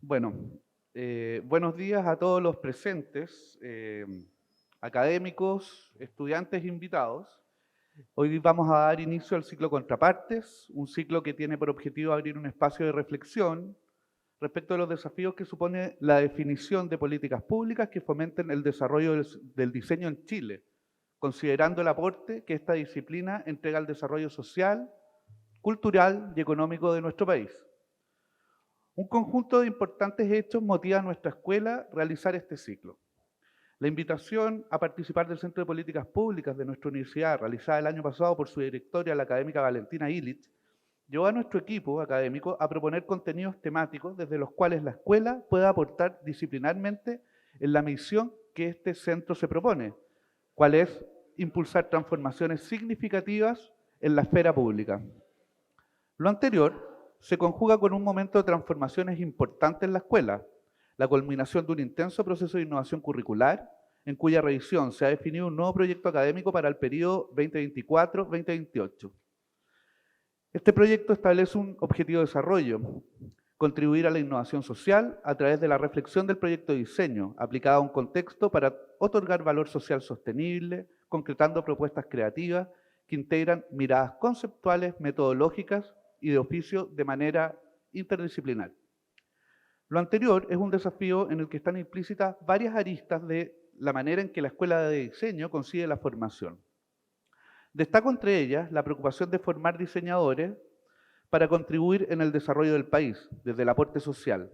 Bueno, buenos días a todos los presentes, académicos, estudiantes e invitados. Hoy vamos a dar inicio al ciclo Contrapartes, un ciclo que tiene por objetivo abrir un espacio de reflexión respecto a los desafíos que supone la definición de políticas públicas que fomenten el desarrollo del diseño en Chile, considerando el aporte que esta disciplina entrega al desarrollo social, cultural y económico de nuestro país. Un conjunto de importantes hechos motiva a nuestra escuela a realizar este ciclo. La invitación a participar del Centro de Políticas Públicas de nuestra universidad, realizada el año pasado por su directora, la académica Valentina Illich, llevó a nuestro equipo académico a proponer contenidos temáticos desde los cuales la escuela pueda aportar disciplinarmente en la misión que este centro se propone, cual es impulsar transformaciones significativas en la esfera pública. Lo anterior se conjuga con un momento de transformaciones importantes en la escuela, la culminación de un intenso proceso de innovación curricular, en cuya revisión se ha definido un nuevo proyecto académico para el periodo 2024-2028. Este proyecto establece un objetivo de desarrollo: contribuir a la innovación social a través de la reflexión del proyecto de diseño, aplicado a un contexto para otorgar valor social sostenible, concretando propuestas creativas que integran miradas conceptuales, metodológicas y de oficio de manera interdisciplinar. Lo anterior es un desafío en el que están implícitas varias aristas de la manera en que la escuela de diseño concibe la formación. Destaco entre ellas la preocupación de formar diseñadores para contribuir en el desarrollo del país, desde el aporte social.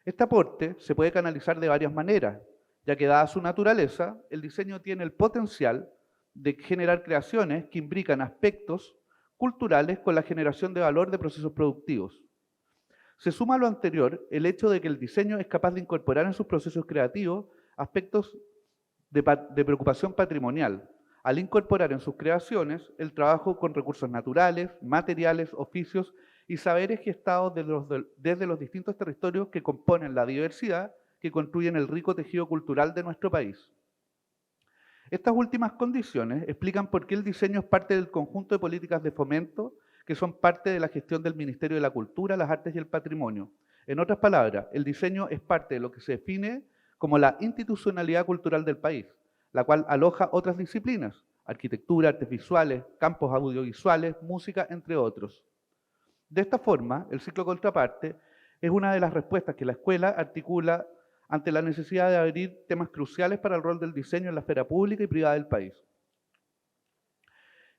Este aporte se puede canalizar de varias maneras, ya que dada su naturaleza, el diseño tiene el potencial de generar creaciones que imbrican aspectos culturales con la generación de valor de procesos productivos. Se suma a lo anterior el hecho de que el diseño es capaz de incorporar en sus procesos creativos aspectos de preocupación patrimonial, al incorporar en sus creaciones el trabajo con recursos naturales, materiales, oficios y saberes gestados desde los distintos territorios que componen la diversidad que construyen el rico tejido cultural de nuestro país. Estas últimas condiciones explican por qué el diseño es parte del conjunto de políticas de fomento que son parte de la gestión del Ministerio de la Cultura, las Artes y el Patrimonio. En otras palabras, el diseño es parte de lo que se define como la institucionalidad cultural del país, la cual aloja otras disciplinas: arquitectura, artes visuales, campos audiovisuales, música, entre otros. De esta forma, el ciclo Contraparte es una de las respuestas que la escuela articula ante la necesidad de abrir temas cruciales para el rol del diseño en la esfera pública y privada del país.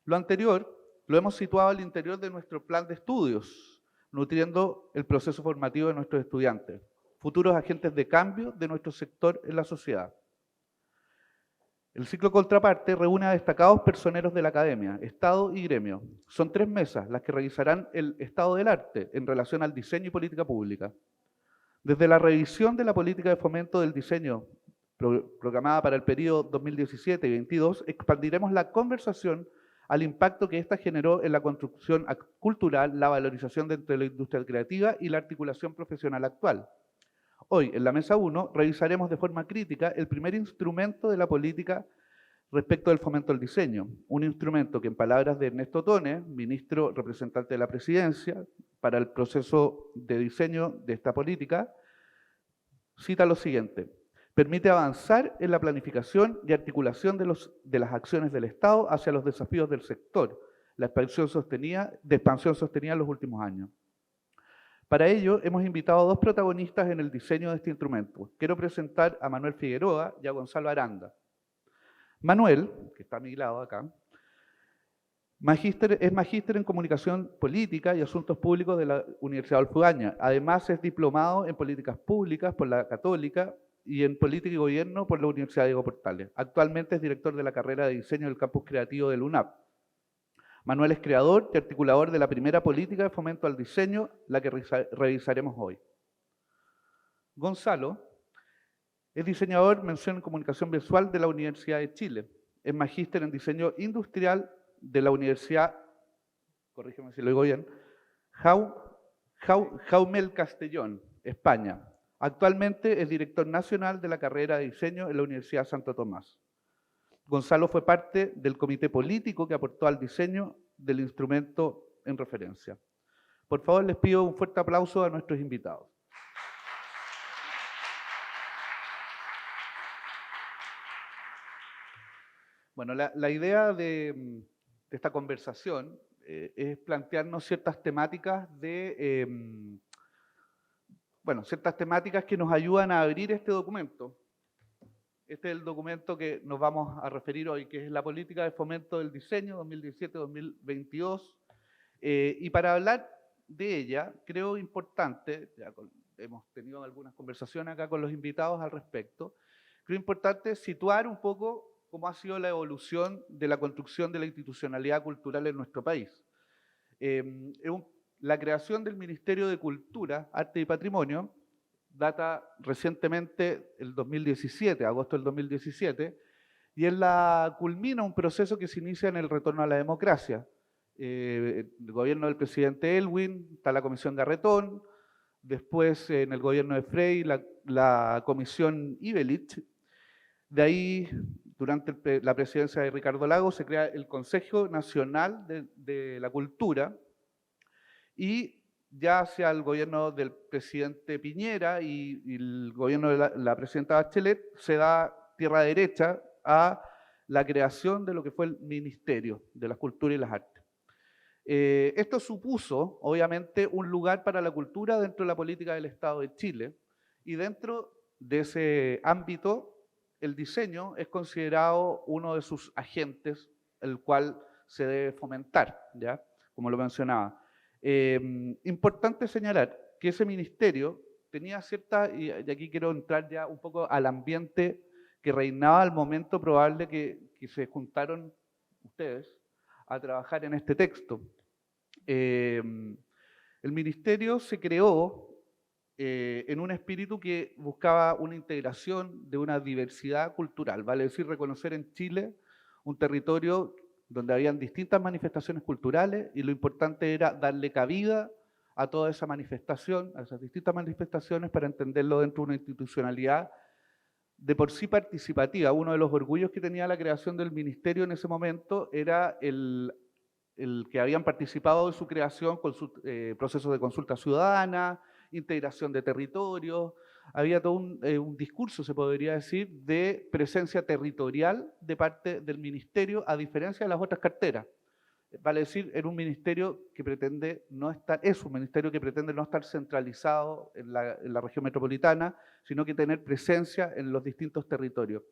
Lo anterior lo hemos situado al interior de nuestro plan de estudios, nutriendo el proceso formativo de nuestros estudiantes, futuros agentes de cambio de nuestro sector en la sociedad. El ciclo Contraparte reúne a destacados personeros de la academia, Estado y gremio. Son 3 mesas las que revisarán el estado del arte en relación al diseño y política pública. Desde la revisión de la política de fomento del diseño programada para el periodo 2017 y 2022, expandiremos la conversación al impacto que ésta generó en la construcción cultural, la valorización dentro de la industria creativa y la articulación profesional actual. Hoy, en la mesa 1, revisaremos de forma crítica el primer instrumento de la política respecto del fomento al diseño, un instrumento que, en palabras de Ernesto Tone, ministro representante de la Presidencia, para el proceso de diseño de esta política, cita lo siguiente: permite avanzar en la planificación y articulación de las acciones del Estado hacia los desafíos del sector, la expansión sostenida en los últimos años. Para ello, hemos invitado a 2 protagonistas en el diseño de este instrumento. Quiero presentar a Manuel Figueroa y a Gonzalo Aranda. Manuel, que está a mi lado acá, es magíster en Comunicación Política y Asuntos Públicos de la Universidad Adolfo Ibáñez. Además, es diplomado en Políticas Públicas por la Católica y en Política y Gobierno por la Universidad Diego Portales. Actualmente es director de la carrera de Diseño del Campus Creativo del UNAP. Manuel es creador y articulador de la primera política de fomento al diseño, la que revisaremos hoy. Gonzalo es diseñador, mención en Comunicación Visual de la Universidad de Chile. Es magíster en Diseño Industrial de la Universidad, corrígeme si lo digo bien, Jaumel Castellón, España. Actualmente es director nacional de la carrera de diseño en la Universidad Santo Tomás. Gonzalo fue parte del comité político que aportó al diseño del instrumento en referencia. Por favor, les pido un fuerte aplauso a nuestros invitados. Bueno, la idea de esta conversación es plantearnos ciertas temáticas ciertas temáticas que nos ayudan a abrir este documento. Este es el documento que nos vamos a referir hoy, que es la política de fomento del diseño 2017-2022. Y para hablar de ella, creo importante, hemos tenido algunas conversaciones acá con los invitados al respecto, creo importante situar un poco cómo ha sido la evolución de la construcción de la institucionalidad cultural en nuestro país. La creación del Ministerio de Cultura, Arte y Patrimonio data recientemente el 2017, agosto del 2017, y culmina un proceso que se inicia en el retorno a la democracia. El gobierno del presidente Elwin, está la comisión Garretón, después en el gobierno de Frey, la comisión Ibelich. De ahí, durante la presidencia de Ricardo Lagos, se crea el Consejo Nacional de la Cultura, y ya hacia el gobierno del presidente Piñera y el gobierno de la presidenta Bachelet, se da tierra derecha a la creación de lo que fue el Ministerio de la Cultura y las Artes. Esto supuso, obviamente, un lugar para la cultura dentro de la política del Estado de Chile, y dentro de ese ámbito, el diseño es considerado uno de sus agentes, el cual se debe fomentar, ¿ya? Como lo mencionaba. Importante señalar que ese ministerio tenía y aquí quiero entrar ya un poco al ambiente que reinaba al momento probable que se juntaron ustedes a trabajar en este texto. El ministerio se creó en un espíritu que buscaba una integración de una diversidad cultural, vale decir, reconocer en Chile un territorio donde habían distintas manifestaciones culturales, y lo importante era darle cabida a toda esa manifestación, a esas distintas manifestaciones, para entenderlo dentro de una institucionalidad de por sí participativa. Uno de los orgullos que tenía la creación del ministerio en ese momento era el que habían participado de su creación con sus procesos de consulta ciudadana, integración de territorios. Había todo un discurso, se podría decir, de presencia territorial de parte del ministerio, a diferencia de las otras carteras. Vale decir, era un ministerio que es un ministerio que pretende no estar centralizado en la región metropolitana, sino que tener presencia en los distintos territorios.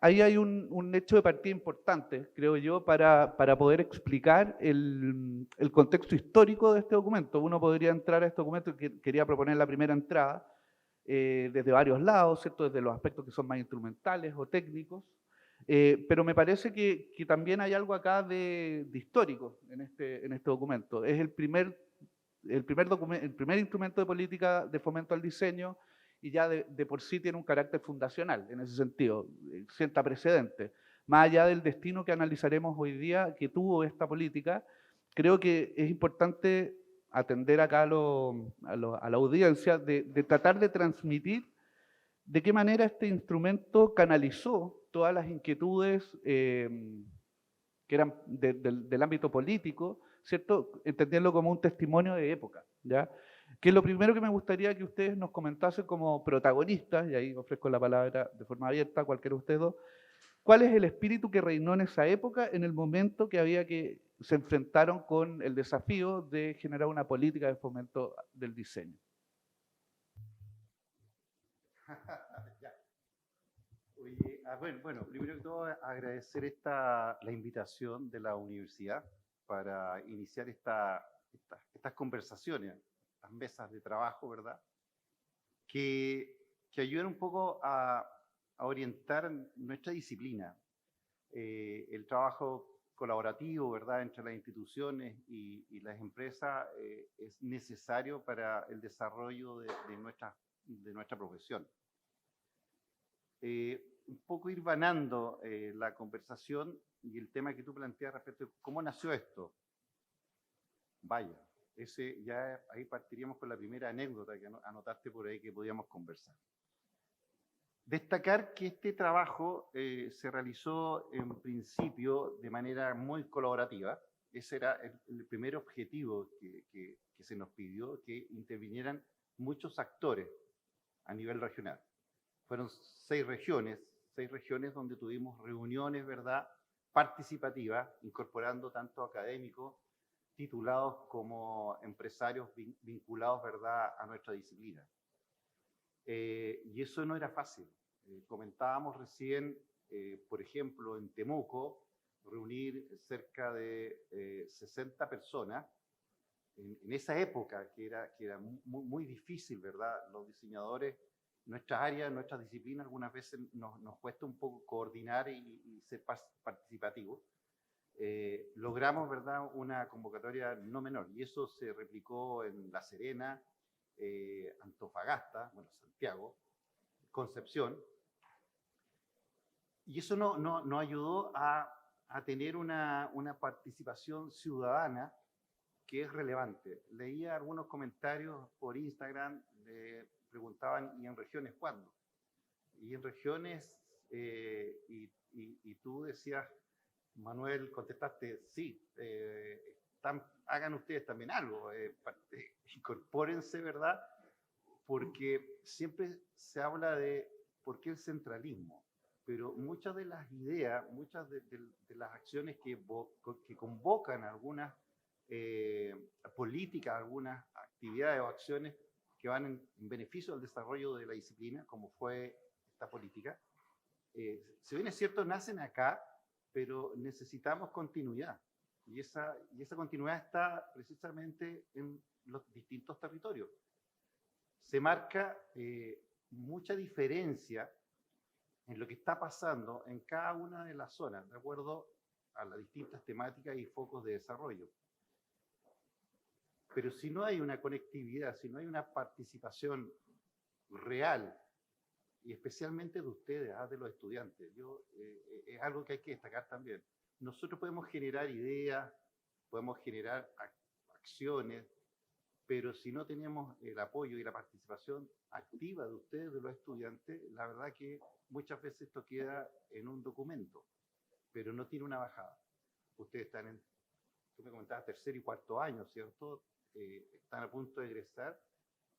Ahí hay un hecho de partida importante, creo yo, para poder explicar el contexto histórico de este documento. Uno podría entrar a este documento, que quería proponer la primera entrada, desde varios lados, ¿cierto? Desde los aspectos que son más instrumentales o técnicos, pero me parece que también hay algo acá de histórico en este documento. Es el primer instrumento de política de fomento al diseño, y ya de por sí tiene un carácter fundacional en ese sentido, sienta precedente. Más allá del destino que analizaremos hoy día que tuvo esta política, creo que es importante atender acá a la audiencia de tratar de transmitir de qué manera este instrumento canalizó todas las inquietudes que eran del ámbito político, ¿cierto? Entenderlo como un testimonio de época, ¿ya? Que es lo primero que me gustaría que ustedes nos comentasen como protagonistas, y ahí ofrezco la palabra de forma abierta a cualquiera de ustedes dos. ¿Cuál es el espíritu que reinó en esa época, en el momento que se enfrentaron con el desafío de generar una política de fomento del diseño? Oye, bueno, primero que todo agradecer la invitación de la universidad para iniciar estas conversaciones, estas mesas de trabajo, ¿verdad? Que ayudan un poco a orientar nuestra disciplina. El trabajo colaborativo, ¿verdad?, entre las instituciones y las empresas es necesario para el desarrollo de nuestra profesión. Un poco ir vanando la conversación y el tema que tú planteas respecto a cómo nació esto. Vaya, ahí partiríamos con la primera anécdota que anotaste por ahí que podíamos conversar. Destacar que este trabajo se realizó en principio de manera muy colaborativa. Ese era el primer objetivo que se nos pidió, que intervinieran muchos actores a nivel regional. Fueron 6 6 regiones donde tuvimos reuniones, ¿verdad?, participativas, incorporando tanto académicos titulados como empresarios vinculados, ¿verdad?, a nuestra disciplina. Y eso no era fácil. Comentábamos recién, por ejemplo, en Temuco, reunir cerca de 60 personas. En esa época, que era muy difícil, ¿verdad? Los diseñadores, nuestras áreas, nuestras disciplinas, algunas veces nos cuesta un poco coordinar y ser participativos. Logramos, ¿verdad?, una convocatoria no menor, y eso se replicó en La Serena, Antofagasta, bueno, Santiago, Concepción, y eso nos ayudó a tener una participación ciudadana que es relevante. Leía algunos comentarios por Instagram, preguntaban, ¿y en regiones cuándo? Y en regiones, y tú decías, Manuel, contestaste, sí, hagan ustedes también algo, incorpórense, ¿verdad? Porque siempre se habla de por qué el centralismo, pero muchas de las ideas, muchas de las acciones que convocan algunas políticas, algunas actividades o acciones que van en beneficio del desarrollo de la disciplina, como fue esta política, si bien es cierto, nacen acá, pero necesitamos continuidad. Y esa continuidad está precisamente en los distintos territorios. Se marca mucha diferencia en lo que está pasando en cada una de las zonas, de acuerdo a las distintas temáticas y focos de desarrollo. Pero si no hay una conectividad, si no hay una participación real, y especialmente de ustedes, de los estudiantes, es algo que hay que destacar también. Nosotros podemos generar ideas, podemos generar acciones, pero si no tenemos el apoyo y la participación activa de ustedes, de los estudiantes, la verdad que muchas veces esto queda en un documento, pero no tiene una bajada. Ustedes están tú me comentabas, tercer y cuarto año, ¿cierto? Están a punto de egresar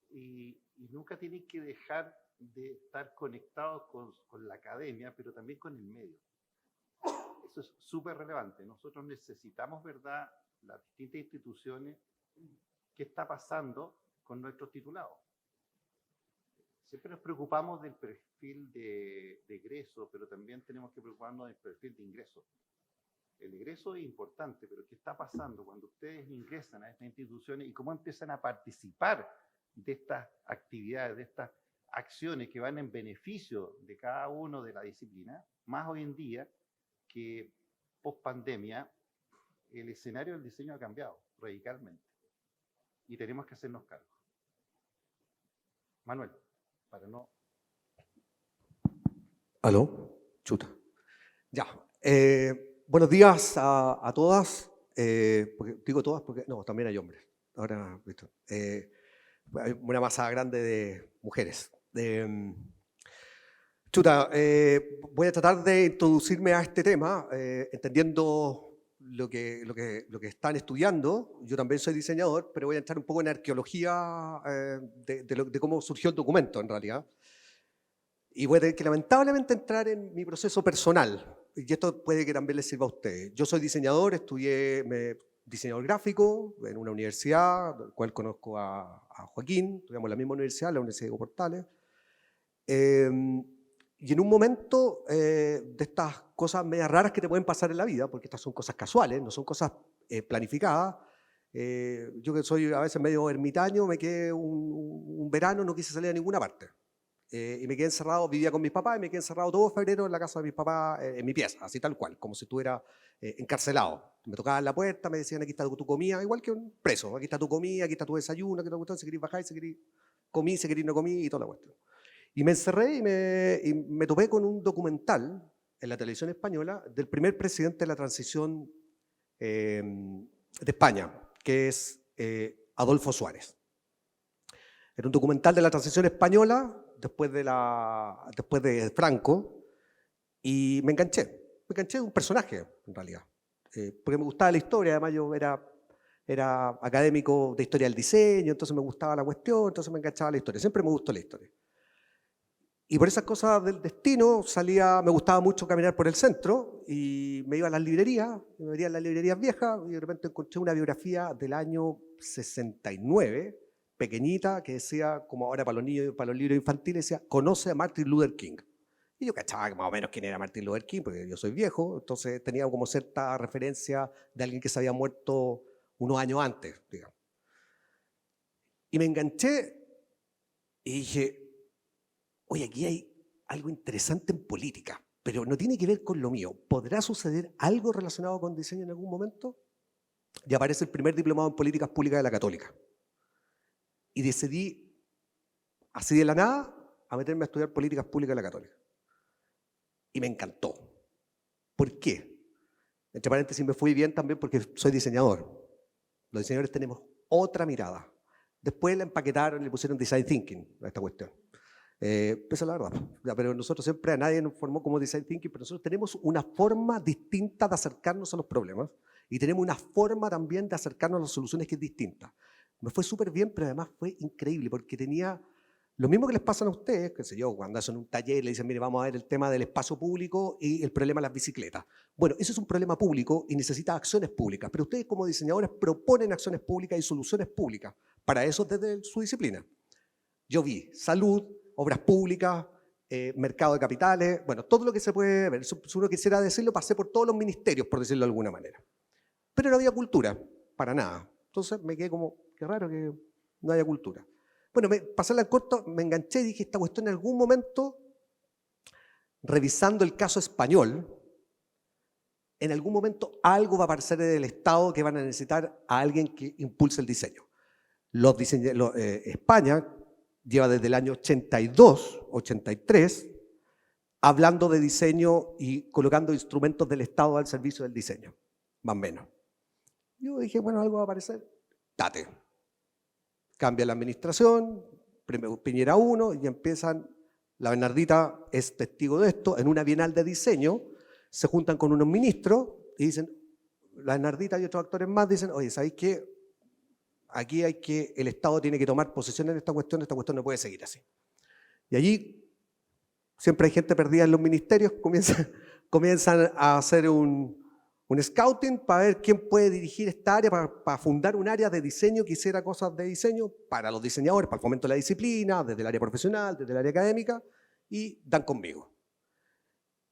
y nunca tienen que dejar de estar conectados con la academia, pero también con el medio. Eso es súper relevante. Nosotros necesitamos, ¿verdad?, las distintas instituciones, qué está pasando con nuestros titulados. Siempre nos preocupamos del perfil de egreso, pero también tenemos que preocuparnos del perfil de ingreso. El egreso es importante, pero ¿qué está pasando cuando ustedes ingresan a estas instituciones y cómo empiezan a participar de estas actividades, de estas acciones que van en beneficio de cada uno de la disciplina? Más hoy en día que post pandemia, el escenario del diseño ha cambiado radicalmente y tenemos que hacernos cargo. Manuel, para no... ¿Aló? Chuta. Ya. Buenos días a todas. Digo todas porque... No, también hay hombres. Ahora, listo. Hay una masa grande de mujeres. Voy a tratar de introducirme a este tema, entendiendo lo que están estudiando. Yo también soy diseñador, pero voy a entrar un poco en arqueología de cómo surgió el documento, en realidad. Y voy a tener que lamentablemente entrar en mi proceso personal. Y esto puede que también les sirva a ustedes. Yo soy diseñador, estudié diseñador gráfico en una universidad, del cual conozco a Joaquín, estudiamos en la misma universidad, la Universidad de Portales. Y en un momento de estas cosas medias raras que te pueden pasar en la vida, porque estas son cosas casuales, no son cosas planificadas. Yo que soy a veces medio ermitaño, me quedé un verano, no quise salir a ninguna parte. Y me quedé encerrado, vivía con mis papás y me quedé encerrado todo febrero en la casa de mis papás, en mi pieza, así tal cual, como si estuviera encarcelado. Me tocaban la puerta, me decían, aquí está tu comida, igual que un preso, aquí está tu comida, aquí está tu desayuno, aquí está tu si querés bajar, si querés comí, si querés no comí, y toda la cuestión. Y me encerré y me topé con un documental en la televisión española del primer presidente de la transición de España, que es Adolfo Suárez. Era un documental de la transición española después de Franco, y me enganché de un personaje, en realidad, porque me gustaba la historia. Además yo era académico de historia del diseño, entonces me gustaba la cuestión, entonces me enganchaba la historia, siempre me gustó la historia. Y por esas cosas del destino me gustaba mucho caminar por el centro y me iba a las librerías, me veía en las librerías viejas y de repente encontré una biografía del año 69, pequeñita, que decía, como ahora para los niños, para los libros infantiles, decía, conoce a Martin Luther King. Y yo cachaba más o menos quién era Martin Luther King, porque yo soy viejo, entonces tenía como cierta referencia de alguien que se había muerto unos años antes, digamos. Y me enganché y dije, oye, aquí hay algo interesante en política, pero no tiene que ver con lo mío. ¿Podrá suceder algo relacionado con diseño en algún momento? Y aparece el primer diplomado en políticas públicas de la Católica. Y decidí, así de la nada, a meterme a estudiar políticas públicas de la Católica. Y me encantó. ¿Por qué? Entre paréntesis, me fui bien también porque soy diseñador. Los diseñadores tenemos otra mirada. Después la empaquetaron y le pusieron design thinking a esta cuestión. Esa es la verdad. Pero nosotros siempre, a nadie nos formó como design thinking, pero nosotros tenemos una forma distinta de acercarnos a los problemas y tenemos una forma también de acercarnos a las soluciones que es distinta. Me fue súper bien, pero además fue increíble porque tenía lo mismo que les pasa a ustedes, qué sé yo, cuando hacen un taller y le dicen, mire, vamos a ver el tema del espacio público y el problema de las bicicletas. Bueno, eso es un problema público y necesita acciones públicas, pero ustedes como diseñadores proponen acciones públicas y soluciones públicas para eso desde su disciplina. Yo vi salud, obras públicas, mercado de capitales, bueno, todo lo que se puede ver. Si uno quisiera decirlo, pasé por todos los ministerios, por decirlo de alguna manera. Pero no había cultura, para nada. Entonces me quedé como, qué raro que no haya cultura. Bueno, pasarla al corto, me enganché y dije, esta cuestión en algún momento, revisando el caso español, en algún momento algo va a aparecer del Estado que van a necesitar a alguien que impulse el diseño. España lleva desde el año 82, 83, hablando de diseño y colocando instrumentos del Estado al servicio del diseño, más o menos. Yo dije, bueno, algo va a aparecer, date. Cambia la administración, Piñera 1, y empiezan, la Bernardita es testigo de esto, en una bienal de diseño, se juntan con unos ministros y dicen, la Bernardita y otros actores más dicen, oye, ¿sabéis qué? Aquí el Estado tiene que tomar posesión en esta cuestión no puede seguir así. Y allí siempre hay gente perdida en los ministerios, comienzan a hacer un scouting para ver quién puede dirigir esta área, para fundar un área de diseño que hiciera cosas de diseño para los diseñadores, para el fomento de la disciplina, desde el área profesional, desde el área académica, y dan conmigo.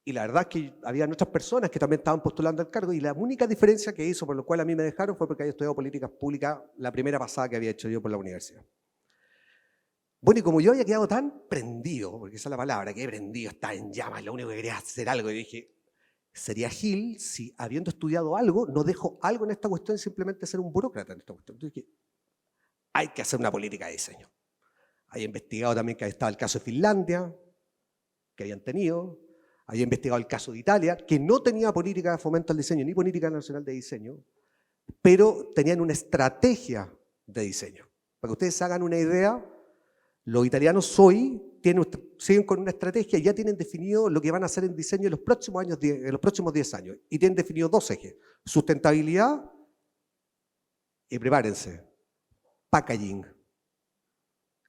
Y la verdad es que había otras personas que también estaban postulando al cargo y la única diferencia que hizo, por lo cual a mí me dejaron, fue porque había estudiado políticas públicas la primera pasada que había hecho yo por la universidad. Bueno, y como yo había quedado tan prendido, porque esa es la palabra, que he prendido, estaba en llamas, lo único que quería hacer algo, y dije, sería gil si habiendo estudiado algo, no dejo algo en esta cuestión y simplemente ser un burócrata en esta cuestión. Entonces dije, hay que hacer una política de diseño. Había investigado también que estaba el caso de Finlandia, que habían tenido. Había investigado el caso de Italia, que no tenía política de fomento al diseño, ni política nacional de diseño, pero tenían una estrategia de diseño. Para que ustedes se hagan una idea, los italianos hoy siguen con una estrategia y ya tienen definido lo que van a hacer en diseño en los próximos 10 años. Y tienen definido 2 ejes, sustentabilidad y, prepárense, packaging.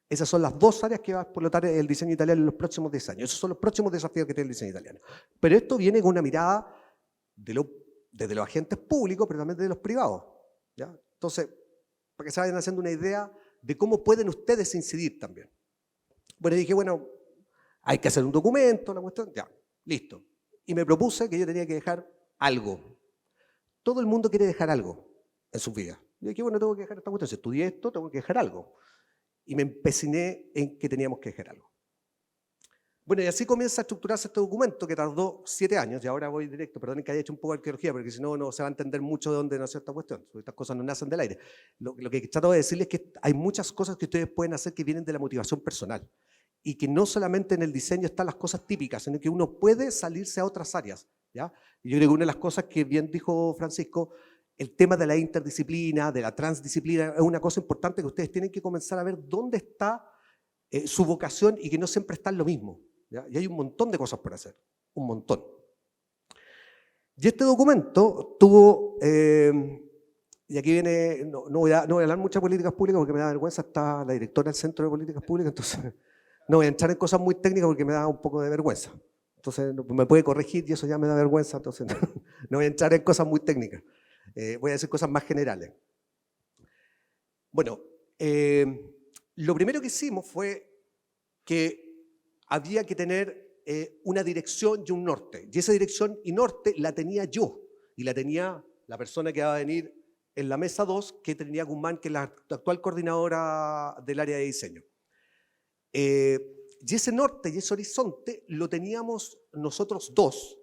Esas son las 2 áreas que va a explotar el diseño italiano en los próximos 10 años. Esos son los próximos desafíos que tiene el diseño italiano. Pero esto viene con una mirada desde los agentes públicos, pero también desde los privados, ¿ya? Entonces, para que se vayan haciendo una idea de cómo pueden ustedes incidir también. Bueno, dije, bueno, hay que hacer un documento, la cuestión, ya, listo. Y me propuse que yo tenía que dejar algo. Todo el mundo quiere dejar algo en sus vidas. Y dije, bueno, tengo que dejar esta cuestión. Si estudié esto, tengo que dejar algo. Y me empeciné en que teníamos que dejar algo. Bueno, y así comienza a estructurarse este documento que tardó 7 años, y ahora voy directo, perdonen que haya hecho un poco de arqueología, porque si no, no se va a entender mucho de dónde nació esta cuestión. Estas cosas no nacen del aire. Lo que trato de decirles es que hay muchas cosas que ustedes pueden hacer que vienen de la motivación personal, y que no solamente en el diseño están las cosas típicas, sino que uno puede salirse a otras áreas, ¿ya? Y yo creo que una de las cosas que bien dijo Francisco, el tema de la interdisciplina, de la transdisciplina, es una cosa importante que ustedes tienen que comenzar a ver dónde está su vocación y que no siempre está en lo mismo, ¿ya? Y hay un montón de cosas por hacer, un montón. Y este documento tuvo, y aquí viene, no voy a hablar muchas políticas públicas porque me da vergüenza, está la directora del Centro de Políticas Públicas, entonces No voy a entrar en cosas muy técnicas porque me da un poco de vergüenza. Entonces me puede corregir y eso ya me da vergüenza, entonces no voy a entrar en cosas muy técnicas. Voy a decir cosas más generales. Bueno, lo primero que hicimos fue que había que tener una dirección y un norte. Y esa dirección y norte la tenía yo, y la tenía la persona que va a venir en la mesa 2, que es Trinidad Guzmán, que es la actual coordinadora del área de diseño. Y ese norte y ese horizonte lo teníamos nosotros dos,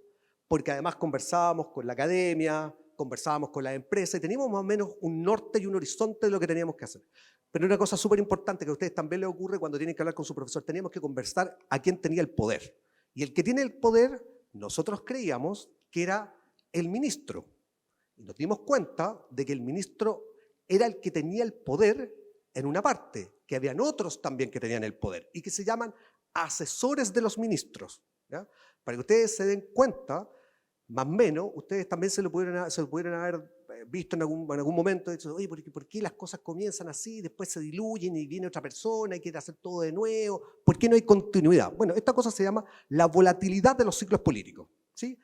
porque además conversábamos con la academia, conversábamos con las empresas y teníamos más o menos un norte y un horizonte de lo que teníamos que hacer. Pero una cosa súper importante que a ustedes también les ocurre cuando tienen que hablar con su profesor, teníamos que conversar a quién tenía el poder. Y el que tiene el poder, nosotros creíamos que era el ministro. Y nos dimos cuenta de que el ministro era el que tenía el poder en una parte, que habían otros también que tenían el poder y que se llaman asesores de los ministros, ¿ya? Para que ustedes se den cuenta, más o menos, ustedes también se lo pudieron haber visto en algún momento, de hecho, oye, ¿por qué las cosas comienzan así, después se diluyen y viene otra persona y quiere hacer todo de nuevo? ¿Por qué no hay continuidad? Bueno, esta cosa se llama la volatilidad de los ciclos políticos, ¿sí?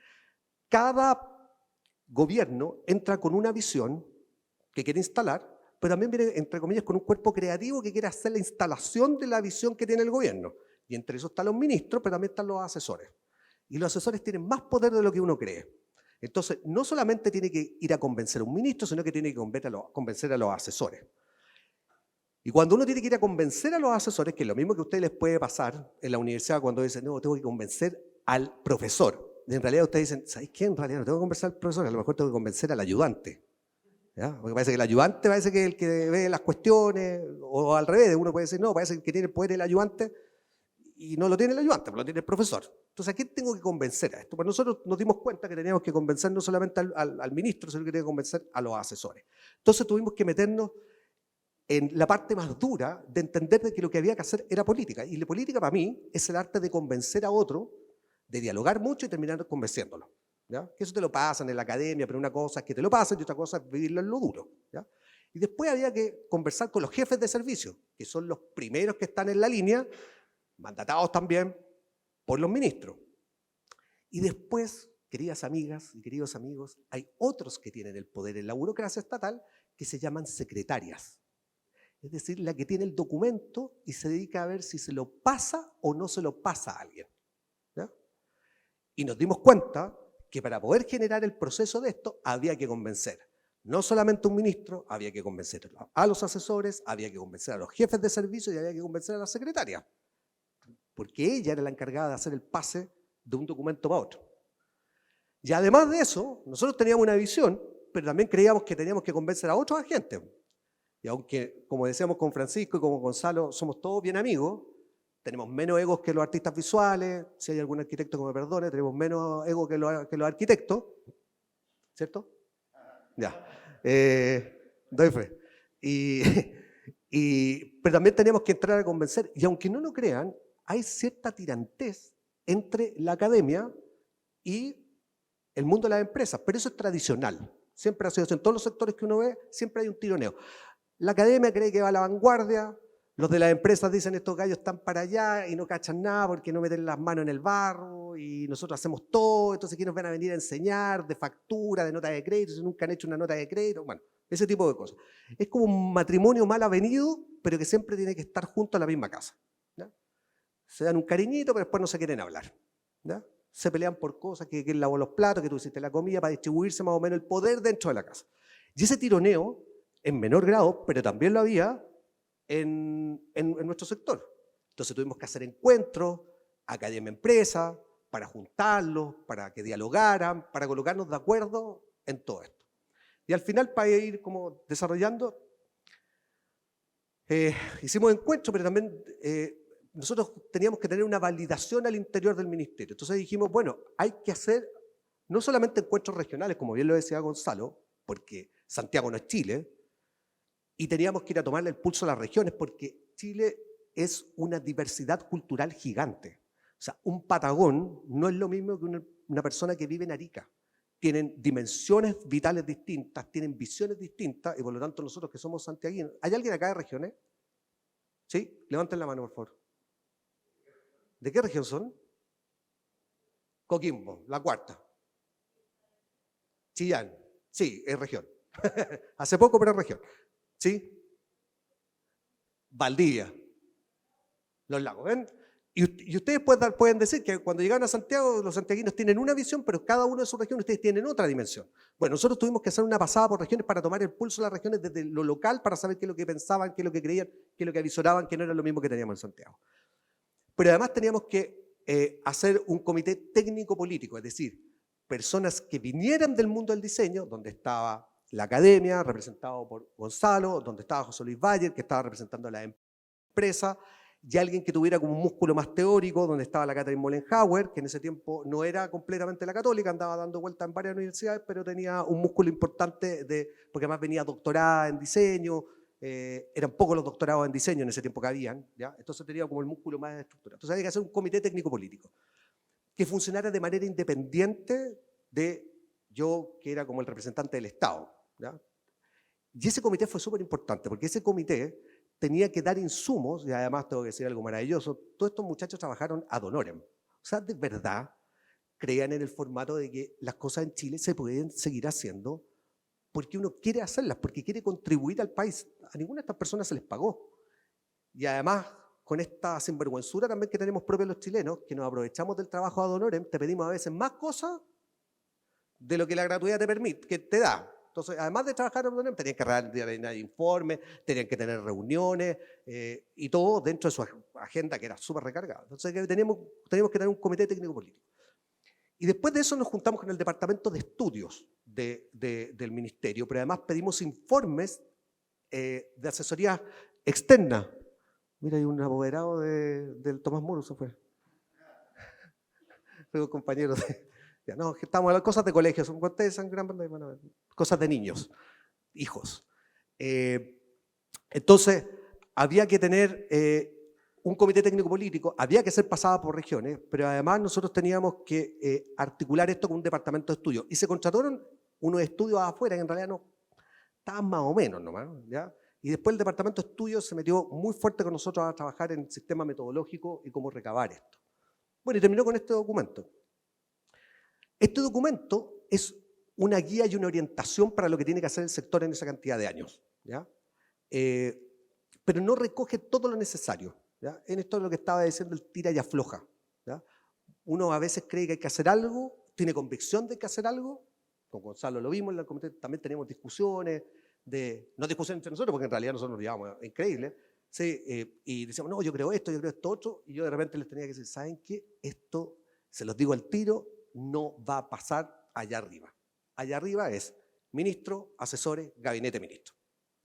Cada gobierno entra con una visión que quiere instalar, pero también viene, entre comillas, con un cuerpo creativo que quiere hacer la instalación de la visión que tiene el gobierno. Y entre esos están los ministros, pero también están los asesores. Y los asesores tienen más poder de lo que uno cree. Entonces, no solamente tiene que ir a convencer a un ministro, sino que tiene que convencer a los asesores. Y cuando uno tiene que ir a convencer a los asesores, que es lo mismo que a ustedes les puede pasar en la universidad cuando dicen, no, tengo que convencer al profesor. Y en realidad ustedes dicen, ¿sabes qué? En realidad no tengo que convencer al profesor, a lo mejor tengo que convencer al ayudante. ¿Ya? Porque parece que el ayudante parece que es el que ve las cuestiones, o al revés, uno puede decir, no, parece que el que tiene el poder es el ayudante, y no lo tiene el ayudante, pero lo tiene el profesor. Entonces, ¿a quién tengo que convencer a esto? Pues nosotros nos dimos cuenta que teníamos que convencer no solamente al ministro, sino que teníamos que convencer a los asesores. Entonces tuvimos que meternos en la parte más dura de entender de que lo que había que hacer era política. Y la política para mí es el arte de convencer a otro, de dialogar mucho y terminar convenciéndolo. ¿Ya? Que eso te lo pasan en la academia, pero una cosa es que te lo pasan y otra cosa es vivirlo en lo duro. ¿Ya? Y después había que conversar con los jefes de servicio, que son los primeros que están en la línea, mandatados también por los ministros. Y después, queridas amigas y queridos amigos, hay otros que tienen el poder en la burocracia estatal que se llaman secretarias. Es decir, la que tiene el documento y se dedica a ver si se lo pasa o no se lo pasa a alguien. ¿Ya? Y nos dimos cuenta que para poder generar el proceso de esto había que convencer no solamente a un ministro, había que convencer a los asesores, había que convencer a los jefes de servicio y había que convencer a la secretaria, porque ella era la encargada de hacer el pase de un documento para otro. Y además de eso, nosotros teníamos una visión, pero también creíamos que teníamos que convencer a otros agentes. Y aunque, como decíamos con Francisco y con Gonzalo, somos todos bien amigos, tenemos menos egos que los artistas visuales, si hay algún arquitecto que me perdone, tenemos menos egos que los arquitectos, ¿cierto? Ya, doy fe. Pero también tenemos que entrar a convencer, y aunque no lo crean, hay cierta tirantez entre la academia y el mundo de las empresas, pero eso es tradicional, siempre ha sido así, en todos los sectores que uno ve, siempre hay un tironeo. La academia cree que va a la vanguardia, los de las empresas dicen estos gallos están para allá y no cachan nada porque no meten las manos en el barro y nosotros hacemos todo, entonces ¿quién nos van a venir a enseñar de factura, de nota de crédito, si nunca han hecho una nota de crédito? Bueno, ese tipo de cosas. Es como un matrimonio mal avenido, pero que siempre tiene que estar junto a la misma casa. ¿Ya? Se dan un cariñito, pero después no se quieren hablar. ¿Ya? Se pelean por cosas, que él lavó los platos, que tú hiciste la comida, para distribuirse más o menos el poder dentro de la casa. Y ese tironeo, en menor grado, pero también lo había en nuestro sector. Entonces tuvimos que hacer encuentros, academia-empresa, para juntarlos, para que dialogaran, para colocarnos de acuerdo en todo esto. Y al final, para ir como desarrollando, hicimos encuentros, pero también nosotros teníamos que tener una validación al interior del ministerio. Entonces dijimos, bueno, hay que hacer no solamente encuentros regionales, como bien lo decía Gonzalo, porque Santiago no es Chile, y teníamos que ir a tomarle el pulso a las regiones, porque Chile es una diversidad cultural gigante. O sea, un patagón no es lo mismo que una persona que vive en Arica. Tienen dimensiones vitales distintas, tienen visiones distintas, y por lo tanto nosotros que somos santiaguinos. ¿Hay alguien acá de regiones? ¿Sí? Levanten la mano, por favor. ¿De qué región son? Coquimbo, la cuarta. Chillán, sí, es región. Hace poco, pero es región. ¿Sí? Valdivia, Los Lagos. ¿Ven? Y ustedes pueden decir que cuando llegaron a Santiago, los santiaguinos tienen una visión, pero cada uno de sus regiones ustedes tienen otra dimensión. Bueno, nosotros tuvimos que hacer una pasada por regiones para tomar el pulso de las regiones desde lo local, para saber qué es lo que pensaban, qué es lo que creían, qué es lo que avisoraban, que no era lo mismo que teníamos en Santiago. Pero además teníamos que hacer un comité técnico-político, es decir, personas que vinieran del mundo del diseño, donde estaba la academia, representado por Gonzalo, donde estaba José Luis Bayer, que estaba representando a la empresa, y alguien que tuviera como un músculo más teórico, donde estaba la Catherine Mollenhauer, que en ese tiempo no era completamente la católica, andaba dando vueltas en varias universidades, pero tenía un músculo importante, porque además venía doctorada en diseño, eran pocos los doctorados en diseño en ese tiempo que habían, ¿ya? Entonces tenía como el músculo más de estructura. Entonces había que hacer un comité técnico-político que funcionara de manera independiente de yo, que era como el representante del Estado, ¿ya? Y ese comité fue súper importante, porque ese comité tenía que dar insumos, y además tengo que decir algo maravilloso, todos estos muchachos trabajaron ad honorem. O sea, de verdad, creían en el formato de que las cosas en Chile se pueden seguir haciendo porque uno quiere hacerlas, porque quiere contribuir al país. A ninguna de estas personas se les pagó. Y además, con esta sinvergüenzura también que tenemos propios los chilenos, que nos aprovechamos del trabajo ad honorem, te pedimos a veces más cosas de lo que la gratuidad te permite, que te da. Entonces, además de trabajar ad honorem, tenían que rellenar informes, tenían que tener reuniones y todo dentro de su agenda que era súper recargada. Entonces, teníamos que tener un comité técnico-político. Y después de eso nos juntamos con el departamento de estudios del ministerio, pero además pedimos informes de asesoría externa. Mira, hay un apoderado del Tomás Moro, se fue. Luego compañeros de... Ya, no, estamos hablando de cosas de colegio, son ustedes son gran banda, bueno, cosas de niños, hijos. Entonces, había que tener un comité técnico político, había que ser pasada por regiones, pero además nosotros teníamos que articular esto con un departamento de estudios. Y se contrataron unos estudios afuera que en realidad no estaban más o menos nomás, ¿ya? Y después el departamento de estudios se metió muy fuerte con nosotros a trabajar en el sistema metodológico y cómo recabar esto. Bueno, y terminó con este documento. Este documento es una guía y una orientación para lo que tiene que hacer el sector en esa cantidad de años, ¿ya? Pero no recoge todo lo necesario, ¿ya? En esto es lo que estaba diciendo el tira y afloja, ¿ya? Uno a veces cree que hay que hacer algo, tiene convicción de que hacer algo. Con Gonzalo lo vimos en el comité, también teníamos discusiones, no discusiones entre nosotros, porque en realidad nosotros nos llevábamos increíble, ¿sí? Y decíamos, no, yo creo esto otro, y yo de repente les tenía que decir, ¿saben qué? Esto, se los digo al tiro, no va a pasar allá arriba. Allá arriba es ministro, asesores, gabinete ministro.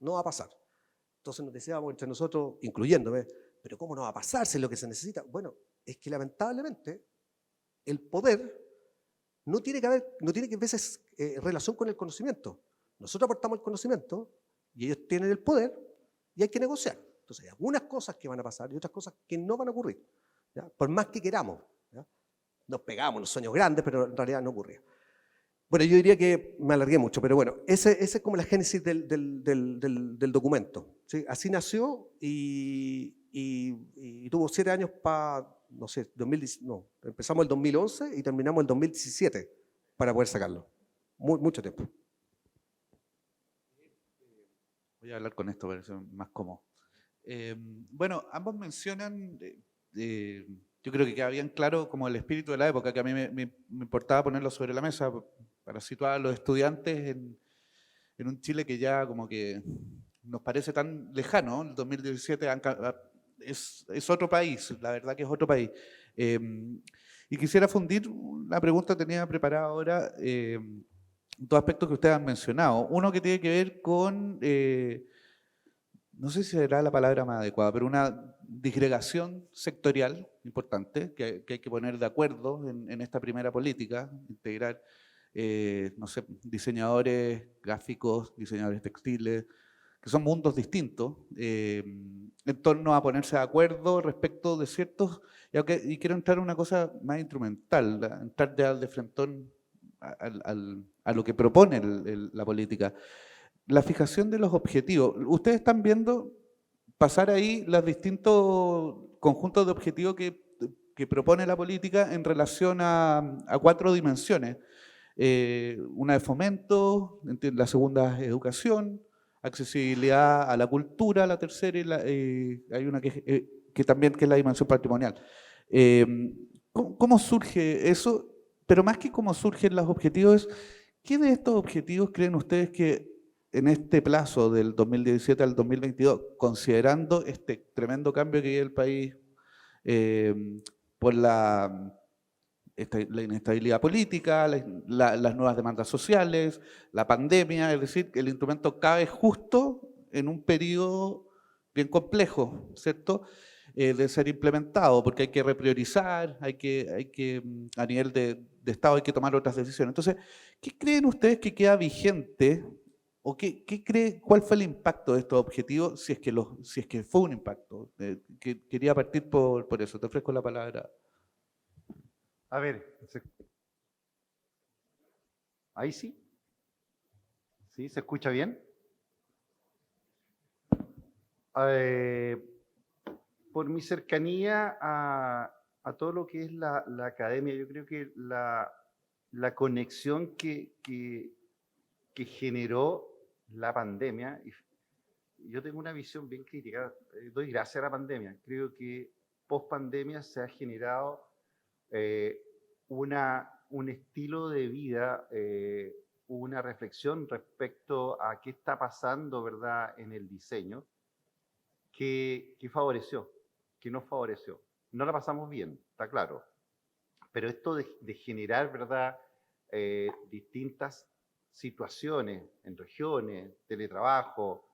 No va a pasar. Entonces nos decíamos entre nosotros, incluyéndome, pero ¿cómo no va a pasar si es lo que se necesita? Bueno, es que lamentablemente el poder no tiene que a veces relación con el conocimiento. Nosotros aportamos el conocimiento y ellos tienen el poder y hay que negociar. Entonces hay algunas cosas que van a pasar y otras cosas que no van a ocurrir, ¿ya? Por más que queramos, ¿ya? Nos pegamos los sueños grandes, pero en realidad no ocurría. Bueno, yo diría que me alargué mucho, pero bueno, esa es como la génesis del documento, ¿sí? Así nació y tuvo 7 años para, no sé, empezamos el 2011 y terminamos el 2017 para poder sacarlo. Mucho tiempo. Voy a hablar con esto para ser más cómodo. Bueno, ambos mencionan... yo creo que queda bien claro como el espíritu de la época, que a mí me importaba ponerlo sobre la mesa para situar a los estudiantes en un Chile que ya como que nos parece tan lejano. El 2017 es otro país, la verdad que es otro país. Y quisiera fundir una pregunta que tenía preparada ahora, dos aspectos que ustedes han mencionado. Uno que tiene que ver con... no sé si será la palabra más adecuada, pero una disgregación sectorial importante que hay que poner de acuerdo en esta primera política, integrar, no sé, diseñadores gráficos, diseñadores textiles, que son mundos distintos, en torno a ponerse de acuerdo respecto de ciertos, y quiero entrar en una cosa más instrumental, entrar ya de frentón a lo que propone la política. La fijación de los objetivos. Ustedes están viendo pasar ahí los distintos conjuntos de objetivos que que propone la política en relación a 4 dimensiones. Una de fomento, la segunda es educación, accesibilidad a la cultura, la tercera, y hay una que también que es la dimensión patrimonial. ¿Cómo surge eso? Pero más que cómo surgen los objetivos, ¿qué de estos objetivos creen ustedes que en este plazo del 2017 al 2022, considerando este tremendo cambio que vive el país por la inestabilidad política, las nuevas demandas sociales, la pandemia, es decir, que el instrumento cabe justo en un periodo bien complejo, ¿cierto? De ser implementado, porque hay que repriorizar, a nivel de Estado hay que tomar otras decisiones. Entonces, ¿qué creen ustedes que queda vigente o cuál fue el impacto de estos objetivos, si es que fue un impacto? Quería partir por eso. Te ofrezco la palabra. A ver, ahí sí. ¿Sí? ¿Se escucha bien? Por mi cercanía a todo lo que es la academia, yo creo que la conexión que generó la pandemia, y yo tengo una visión bien crítica, doy gracias a la pandemia. Creo que post pandemia se ha generado un estilo de vida, una reflexión respecto a qué está pasando, ¿verdad?, en el diseño, que favoreció, que nos favoreció. No la pasamos bien, está claro, pero esto de generar, ¿verdad?, distintas situaciones en regiones, teletrabajo,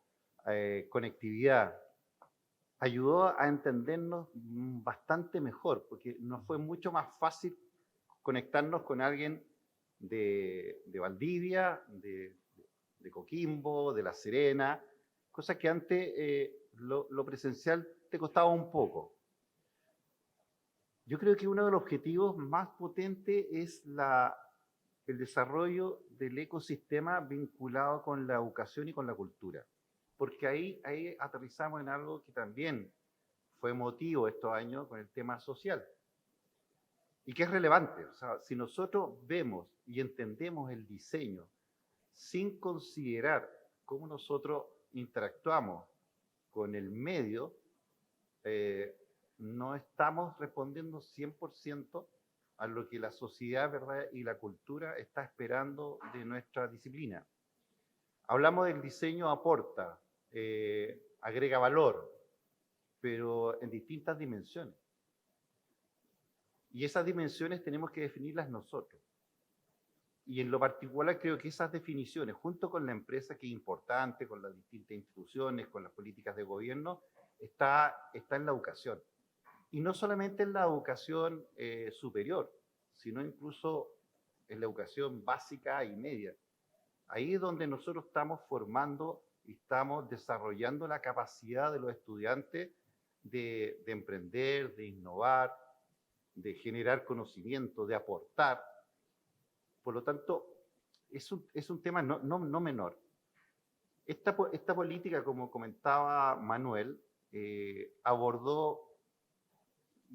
conectividad, ayudó a entendernos bastante mejor, porque nos fue mucho más fácil conectarnos con alguien de Valdivia, de Coquimbo, de La Serena, cosas que antes lo presencial te costaba un poco. Yo creo que uno de los objetivos más potentes es el desarrollo del ecosistema vinculado con la educación y con la cultura, porque ahí aterrizamos en algo que también fue motivo estos años con el tema social y que es relevante. O sea, si nosotros vemos y entendemos el diseño sin considerar cómo nosotros interactuamos con el medio, no estamos respondiendo 100% a lo que la sociedad, ¿verdad?, y la cultura está esperando de nuestra disciplina. Hablamos del diseño aporta, agrega valor, pero en distintas dimensiones. Y esas dimensiones tenemos que definirlas nosotros. Y en lo particular creo que esas definiciones, junto con la empresa, que es importante, con las distintas instituciones, con las políticas de gobierno, está en la educación. Y no solamente en la educación superior, sino incluso en la educación básica y media. Ahí es donde nosotros estamos formando y estamos desarrollando la capacidad de los estudiantes de emprender, de innovar, de generar conocimiento, de aportar. Por lo tanto, es un tema no menor. Esta política, como comentaba Manuel, abordó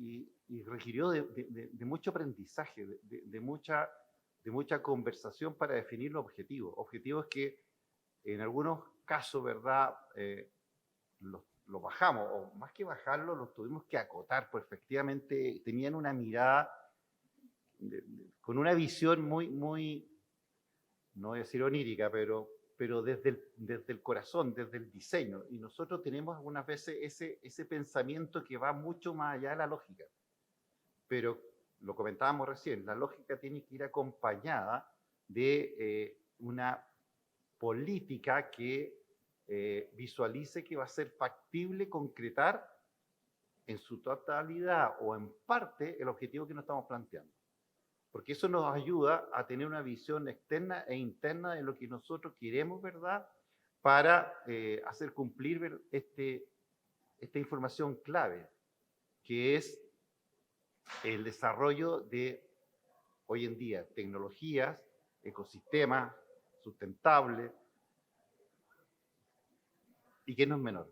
y requirió de mucho aprendizaje, de mucha conversación para definir los objetivos. Objetivos que en algunos casos, ¿verdad?, los bajamos, o más que bajarlos, los tuvimos que acotar, pues efectivamente tenían una mirada con una visión muy, no voy a decir onírica, pero desde el corazón, desde el diseño. Y nosotros tenemos algunas veces ese pensamiento que va mucho más allá de la lógica. Pero, lo comentábamos recién, la lógica tiene que ir acompañada de una política que visualice que va a ser factible concretar en su totalidad o en parte el objetivo que nos estamos planteando. Porque eso nos ayuda a tener una visión externa e interna de lo que nosotros queremos, ¿verdad?, para hacer cumplir esta información clave, que es el desarrollo de, hoy en día, tecnologías, ecosistemas sustentables, y que no es menor.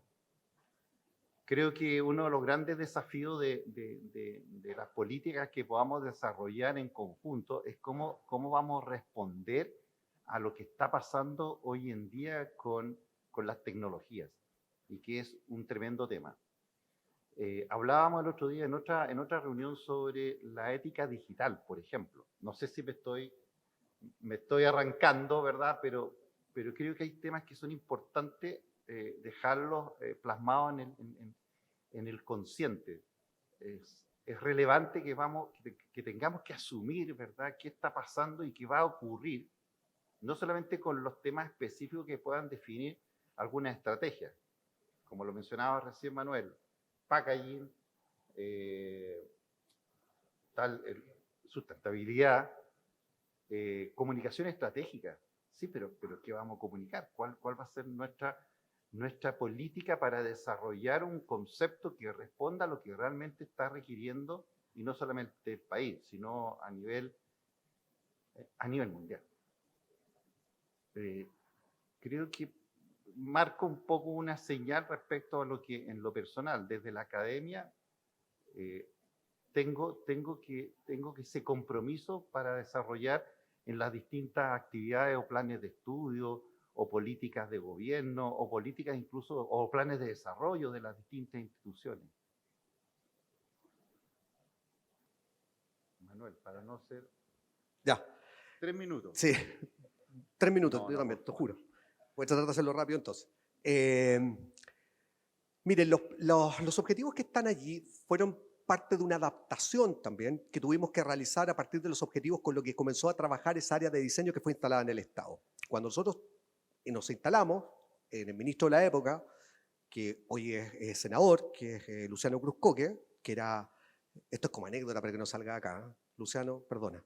Creo que uno de los grandes desafíos de las políticas que podamos desarrollar en conjunto es cómo vamos a responder a lo que está pasando hoy en día con las tecnologías, y que es un tremendo tema. Hablábamos el otro día en otra reunión sobre la ética digital, por ejemplo. No sé si me estoy arrancando, ¿verdad? Pero creo que hay temas que son importantes dejarlos plasmados en el consciente. Es relevante que tengamos que asumir, ¿verdad?, qué está pasando y qué va a ocurrir, no solamente con los temas específicos que puedan definir algunas estrategias, como lo mencionaba recién Manuel, packaging, sustentabilidad, comunicación estratégica. Sí, pero ¿qué vamos a comunicar? ¿Cuál va a ser nuestra política para desarrollar un concepto que responda a lo que realmente está requiriendo, y no solamente el país, sino a nivel mundial? Creo que marca un poco una señal respecto a lo que en lo personal, desde la academia, tengo que ese compromiso para desarrollar en las distintas actividades o planes de estudio o políticas de gobierno o políticas incluso o planes de desarrollo de las distintas instituciones. Manuel, para no ser... Ya. 3 minutos. Sí, 3 minutos, No, yo no, también, por te favor. juro. Voy a tratar de hacerlo rápido entonces. Miren, los objetivos que están allí fueron parte de una adaptación también que tuvimos que realizar a partir de los objetivos con lo que comenzó a trabajar esa área de diseño que fue instalada en el Estado. Cuando nosotros nos instalamos, en el ministro de la época, que hoy es senador, que es Luciano Cruzcoque, que era, esto es como anécdota para que no salga acá, ¿eh? Luciano, perdona.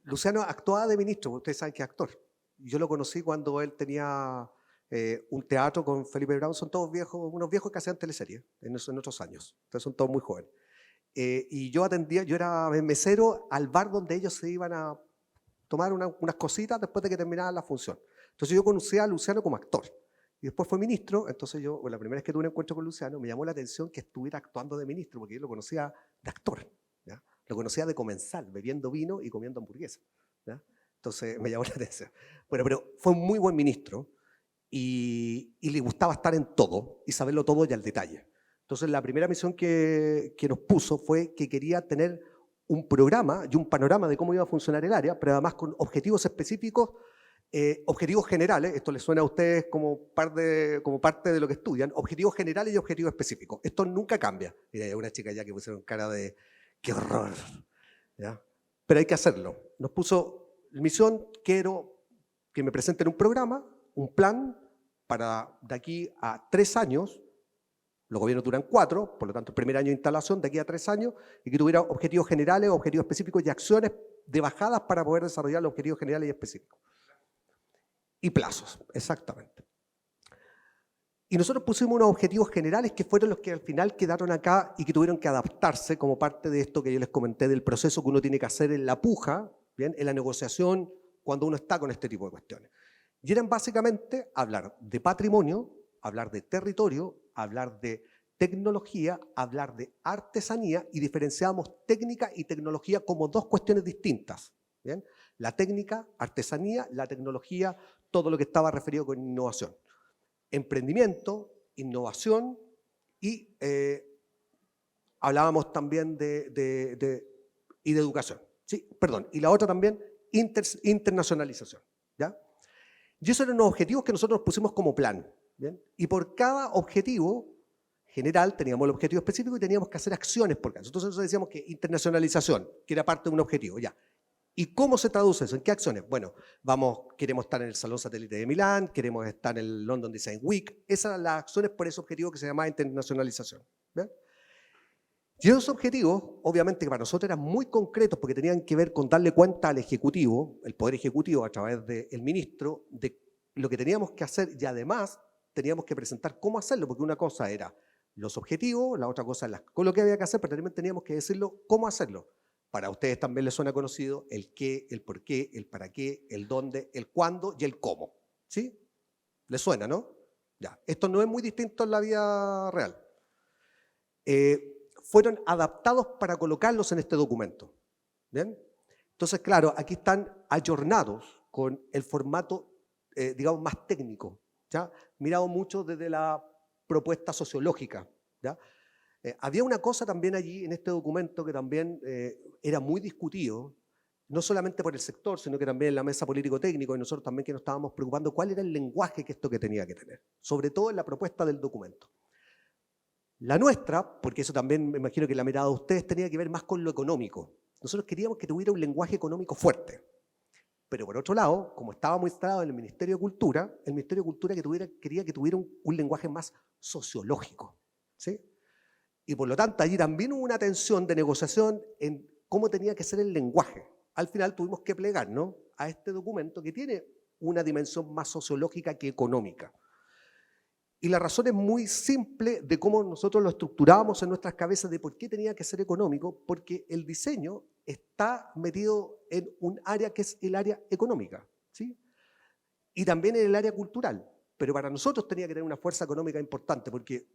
Luciano actuaba de ministro, ustedes saben que es actor. Yo lo conocí cuando él tenía un teatro con Felipe Brown, son todos viejos, unos viejos que hacían teleseries en otros años, entonces son todos muy jóvenes. Y yo era mesero al bar donde ellos se iban a tomar unas cositas después de que terminaba la función. Entonces yo conocía a Luciano como actor. Y después fue ministro, entonces yo, la primera vez que tuve un encuentro con Luciano, me llamó la atención que estuviera actuando de ministro, porque yo lo conocía de actor, ¿ya? Lo conocía de comensal, bebiendo vino y comiendo hamburguesas, ¿ya? Entonces me llamó la atención. Bueno, pero fue un muy buen ministro y le gustaba estar en todo y saberlo todo y al detalle. Entonces la primera misión que nos puso fue que quería tener un programa y un panorama de cómo iba a funcionar el área, pero además con objetivos específicos, objetivos generales, esto les suena a ustedes como parte de lo que estudian, objetivos generales y objetivos específicos. Esto nunca cambia. Mira, hay una chica ya que pusieron cara de ¡qué horror! ¿Ya? Pero hay que hacerlo. Nos puso misión, quiero que me presenten un programa, un plan para de aquí a 3 años. Los gobiernos duran 4, por lo tanto el primer año de instalación, de aquí a 3 años, y que tuviera objetivos generales, objetivos específicos y acciones de bajadas para poder desarrollar los objetivos generales y específicos. Y plazos, exactamente. Y nosotros pusimos unos objetivos generales que fueron los que al final quedaron acá y que tuvieron que adaptarse como parte de esto que yo les comenté del proceso que uno tiene que hacer en la puja, ¿bien?, en la negociación cuando uno está con este tipo de cuestiones. Y eran básicamente hablar de patrimonio, hablar de territorio, hablar de tecnología, hablar de artesanía, y diferenciamos técnica y tecnología como 2 cuestiones distintas, ¿bien? La técnica, artesanía, la tecnología, todo lo que estaba referido con innovación. Emprendimiento, innovación y hablábamos también de educación. Sí, perdón. Y la otra también, internacionalización, ¿ya? Y esos eran los objetivos que nosotros pusimos como plan, ¿bien? Y por cada objetivo general teníamos el objetivo específico y teníamos que hacer acciones por caso. Entonces nosotros decíamos que internacionalización, que era parte de un objetivo, ya. ¿Y cómo se traduce eso? ¿En qué acciones? Bueno, queremos estar en el Salón Satélite de Milán, queremos estar en el London Design Week. Esas eran las acciones por ese objetivo que se llamaba internacionalización, ¿bien? Y esos objetivos, obviamente, que para nosotros eran muy concretos porque tenían que ver con darle cuenta al Ejecutivo, el Poder Ejecutivo a través del ministro, de lo que teníamos que hacer, y además teníamos que presentar cómo hacerlo, porque una cosa era los objetivos, la otra cosa era con lo que había que hacer, pero también teníamos que decirlo cómo hacerlo. Para ustedes también les suena conocido el qué, el por qué, el para qué, el dónde, el cuándo y el cómo. ¿Sí? ¿Les suena, no? Ya. Esto no es muy distinto en la vida real. fueron adaptados para colocarlos en este documento. ¿Bien? Entonces, claro, aquí están ayornados con el formato, digamos, más técnico, ¿ya? Mirado mucho desde la propuesta sociológica, ¿ya? Había una cosa también allí en este documento que también era muy discutido, no solamente por el sector, sino que también en la mesa político-técnico, y nosotros también que nos estábamos preocupando cuál era el lenguaje que esto que tenía que tener, sobre todo en la propuesta del documento. La nuestra, porque eso también me imagino que la mirada de ustedes tenía que ver más con lo económico. Nosotros queríamos que tuviera un lenguaje económico fuerte. Pero por otro lado, como estábamos instalados en el Ministerio de Cultura, el Ministerio de Cultura quería que tuviera un lenguaje más sociológico, ¿sí? Y por lo tanto, allí también hubo una tensión de negociación en cómo tenía que ser el lenguaje. Al final tuvimos que plegarnos a este documento que tiene una dimensión más sociológica que económica. Y la razón es muy simple de cómo nosotros lo estructurábamos en nuestras cabezas de por qué tenía que ser económico, porque el diseño está metido en un área que es el área económica, ¿sí? Y también en el área cultural. Pero para nosotros tenía que tener una fuerza económica importante, porque,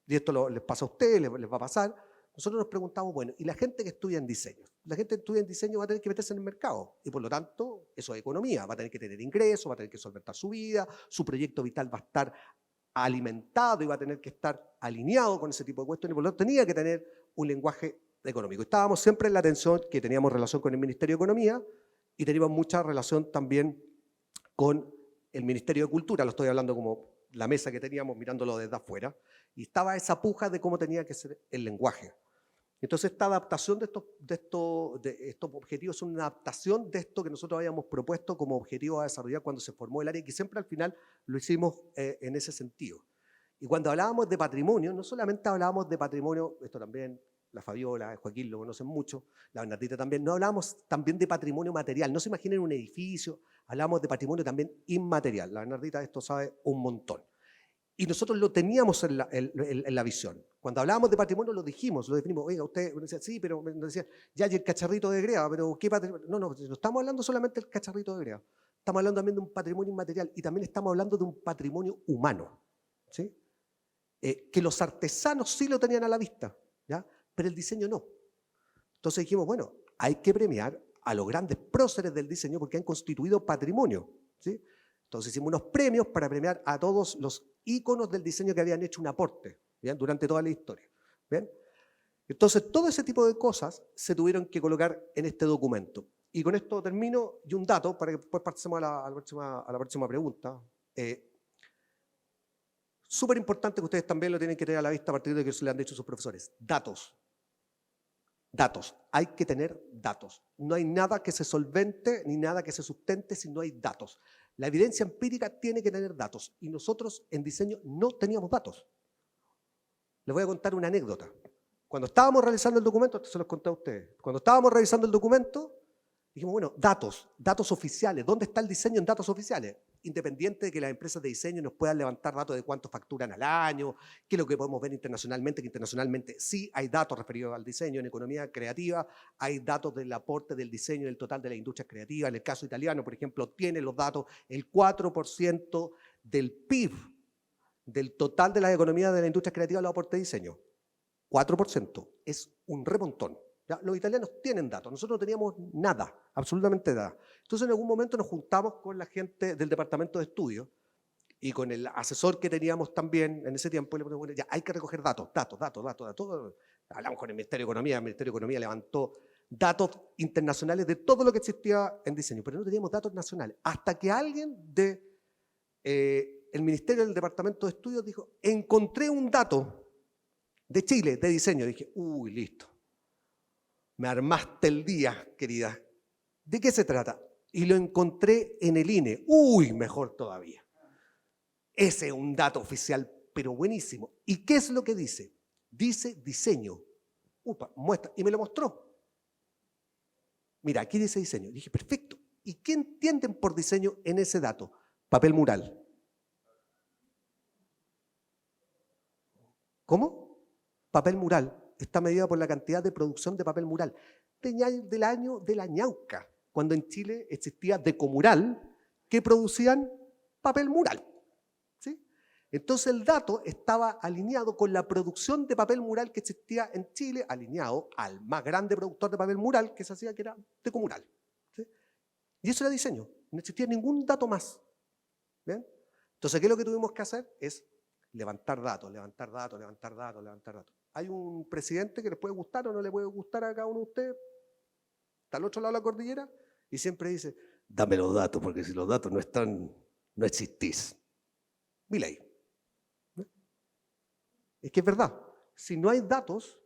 y esto les pasa a ustedes, les va a pasar, nosotros nos preguntamos, bueno, ¿y la gente que estudia en diseño? La gente que estudia en diseño va a tener que meterse en el mercado, y por lo tanto, eso es economía, va a tener que tener ingresos, va a tener que solventar su vida, su proyecto vital va a estar alimentado y va a tener que estar alineado con ese tipo de cuestiones, y por lo tanto tenía que tener un lenguaje económico. Estábamos siempre en la atención que teníamos relación con el Ministerio de Economía y teníamos mucha relación también con el Ministerio de Cultura, lo estoy hablando como la mesa que teníamos mirándolo desde afuera, y estaba esa puja de cómo tenía que ser el lenguaje. Entonces esta adaptación de estos objetivos es una adaptación de esto que nosotros habíamos propuesto como objetivo a desarrollar cuando se formó el área, y que siempre al final lo hicimos en ese sentido. Y cuando hablábamos de patrimonio, no solamente hablábamos de patrimonio, esto también la Fabiola, Joaquín lo conocen mucho, la Bernardita también, no hablábamos también de patrimonio material, no se imaginen un edificio, hablábamos de patrimonio también inmaterial. La Bernardita esto sabe un montón. Y nosotros lo teníamos en la visión. Cuando hablábamos de patrimonio lo dijimos, lo definimos. Oiga, usted me decía, sí, pero nos decía, ya hay el cacharrito de greda, pero ¿qué patrimonio? No estamos hablando solamente del cacharrito de greda. Estamos hablando también de un patrimonio inmaterial y también estamos hablando de un patrimonio humano, ¿sí? Que los artesanos sí lo tenían a la vista, ¿ya? Pero el diseño no. Entonces dijimos, bueno, hay que premiar a los grandes próceres del diseño porque han constituido patrimonio, ¿sí? Entonces hicimos unos premios para premiar a todos los íconos del diseño que habían hecho un aporte, ¿bien? Durante toda la historia. ¿Bien? Entonces todo ese tipo de cosas se tuvieron que colocar en este documento. Y con esto termino, y un dato para que después pasemos a la próxima pregunta. Súper importante que ustedes también lo tienen que tener a la vista a partir de que se le han dicho sus profesores. Datos. Datos. Hay que tener datos. No hay nada que se solvente ni nada que se sustente si no hay datos. La evidencia empírica tiene que tener datos y nosotros en diseño no teníamos datos. Les voy a contar una anécdota. Cuando estábamos realizando el documento, esto se los conté a ustedes, cuando estábamos revisando el documento, dijimos, bueno, datos oficiales. ¿Dónde está el diseño en datos oficiales? Independiente de que las empresas de diseño nos puedan levantar datos de cuánto facturan al año, qué es lo que podemos ver internacionalmente, que internacionalmente sí hay datos referidos al diseño. En economía creativa hay datos del aporte del diseño del total de la industria creativa. En el caso italiano, por ejemplo, tiene los datos, el 4% del PIB, del total de la economía de la industria creativa lo aporta diseño. 4%, es un remontón. ¿Ya? Los italianos tienen datos, nosotros no teníamos nada, absolutamente nada. Entonces en algún momento nos juntamos con la gente del departamento de estudios y con el asesor que teníamos también en ese tiempo, y le preguntamos, bueno, ya hay que recoger datos. Hablamos con el Ministerio de Economía, el Ministerio de Economía levantó datos internacionales de todo lo que existía en diseño, pero no teníamos datos nacionales. Hasta que alguien del Ministerio del Departamento de Estudios dijo, encontré un dato de Chile, de diseño. Dije, uy, listo. Me armaste el día, querida. ¿De qué se trata? Y lo encontré en el INE. Uy, mejor todavía. Ese es un dato oficial, pero buenísimo. ¿Y qué es lo que dice? Dice diseño. Upa, muestra. Y me lo mostró. Mira, aquí dice diseño. Dije, perfecto. ¿Y qué entienden por diseño en ese dato? Papel mural. ¿Cómo? Papel mural. Está medida por la cantidad de producción de papel mural. Del año de la ñauca, cuando en Chile existía Decomural, que producían papel mural. ¿Sí? Entonces el dato estaba alineado con la producción de papel mural que existía en Chile, alineado al más grande productor de papel mural que se hacía, que era Tecomural. ¿Sí? Y eso era diseño, no existía ningún dato más. ¿Bien? Entonces, ¿qué es lo que tuvimos que hacer? Es levantar datos, levantar datos, levantar datos, levantar datos. Hay un presidente que les puede gustar o no le puede gustar a cada uno de ustedes, está al otro lado de la cordillera, y siempre dice, dame los datos, porque si los datos no están, no existís. Milei. Es que es verdad, si no hay datos,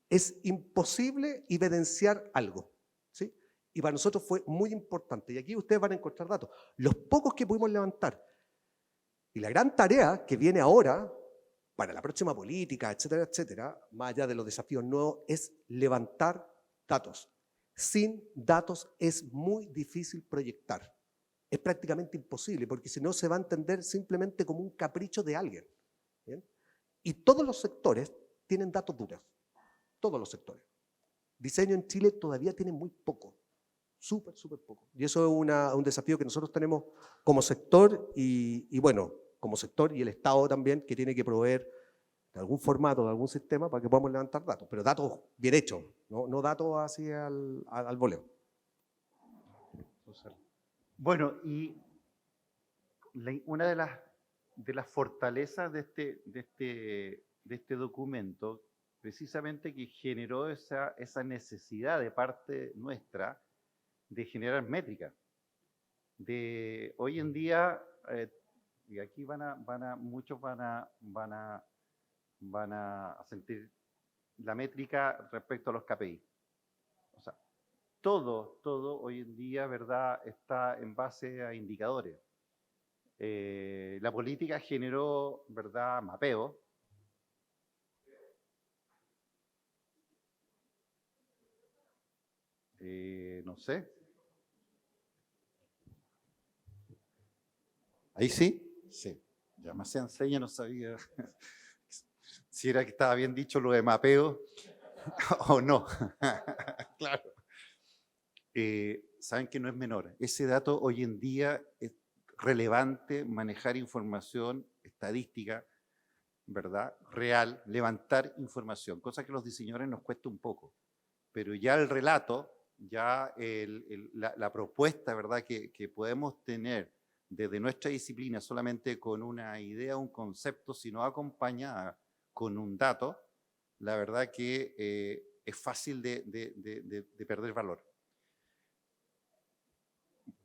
es imposible evidenciar algo. ¿Sí? Y para nosotros fue muy importante. Y aquí ustedes van a encontrar datos. Los pocos que pudimos levantar. Y la gran tarea que viene ahora, para la próxima política, etcétera, etcétera, más allá de los desafíos nuevos, es levantar datos. Sin datos es muy difícil proyectar. Es prácticamente imposible, porque si no se va a entender simplemente como un capricho de alguien. ¿Bien? Y todos los sectores tienen datos duros. Todos los sectores. Diseño en Chile todavía tiene muy poco. Súper, súper poco. Y eso es un desafío que nosotros tenemos como sector y bueno, como sector y el Estado también, que tiene que proveer de algún formato, de algún sistema para que podamos levantar datos, pero datos bien hechos, no datos así al voleo. Bueno, y una de las fortalezas de este documento, precisamente que generó esa necesidad de parte nuestra de generar métricas. Hoy en día, y aquí muchos van a sentir la métrica respecto a los KPI. O sea, todo hoy en día, ¿verdad?, está en base a indicadores. La política generó, ¿verdad?, mapeo. No sé. ¿Ahí sí? Sí. Ya me hacían señas, no sabía si era que estaba bien dicho lo de mapeo o no. Claro. Saben que no es menor. Ese dato hoy en día es relevante, manejar información estadística, ¿verdad? Real, levantar información, cosa que a los diseñadores nos cuesta un poco. Pero ya el relato, ya la propuesta, ¿verdad?, que podemos tener desde nuestra disciplina solamente con una idea, un concepto, sino acompañada con un dato, la verdad que es fácil de perder valor.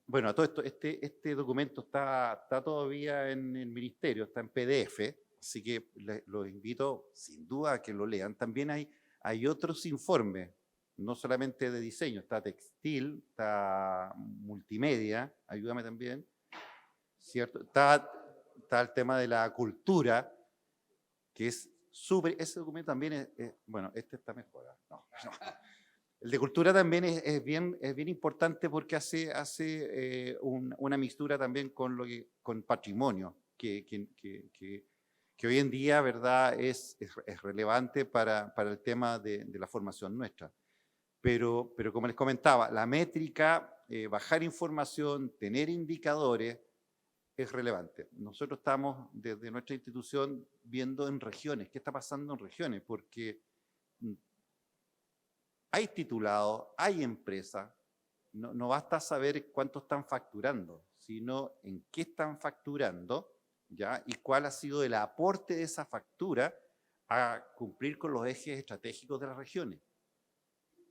Bueno, a todo esto, este documento está todavía en el ministerio, está en PDF, así que los invito sin duda a que lo lean. También hay otros informes, no solamente de diseño, está textil, está multimedia, ayúdame también, ¿cierto? Está el tema de la cultura, que es súper, ese documento también es bueno, este está mejor. No. El de cultura también es bien importante porque hace una mixtura también con patrimonio, que hoy en día, ¿verdad?, es relevante para el tema de la formación nuestra. Pero como les comentaba, la métrica, bajar información, tener indicadores, es relevante. Nosotros estamos desde nuestra institución viendo en regiones, qué está pasando en regiones, porque hay titulados, hay empresas, no basta saber cuánto están facturando, sino en qué están facturando, ¿ya? Y cuál ha sido el aporte de esa factura a cumplir con los ejes estratégicos de las regiones.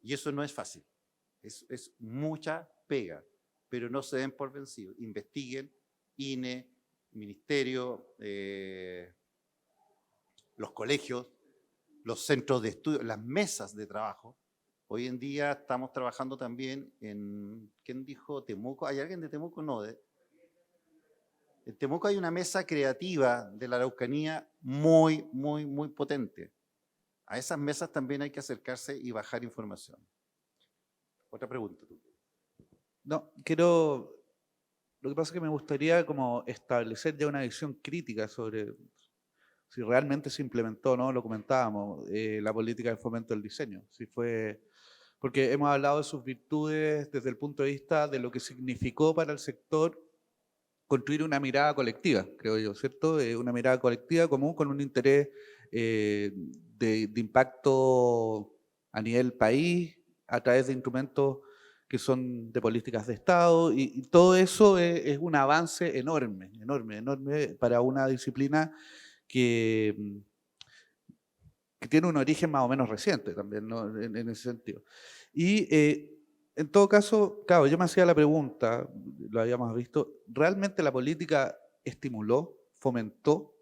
Y eso no es fácil, es mucha pega, pero no se den por vencidos. Investiguen, INE, Ministerio, los colegios, los centros de estudio, las mesas de trabajo. Hoy en día estamos trabajando también en, ¿quién dijo Temuco? ¿Hay alguien de Temuco? No. En Temuco hay una mesa creativa de la Araucanía muy potente. A esas mesas también hay que acercarse y bajar información. Otra pregunta. No, lo que pasa es que me gustaría como establecer ya una visión crítica sobre si realmente se implementó, ¿no? Lo comentábamos, la política de fomento del diseño. Si fue, porque hemos hablado de sus virtudes desde el punto de vista de lo que significó para el sector construir una mirada colectiva, creo yo, ¿cierto? Una mirada colectiva común con un interés de impacto a nivel país, a través de instrumentos que son de políticas de Estado, y todo eso es un avance enorme, enorme, enorme para una disciplina que tiene un origen más o menos reciente también, ¿no? En ese sentido. Y en todo caso, claro, yo me hacía la pregunta, lo habíamos visto, ¿realmente la política estimuló, fomentó,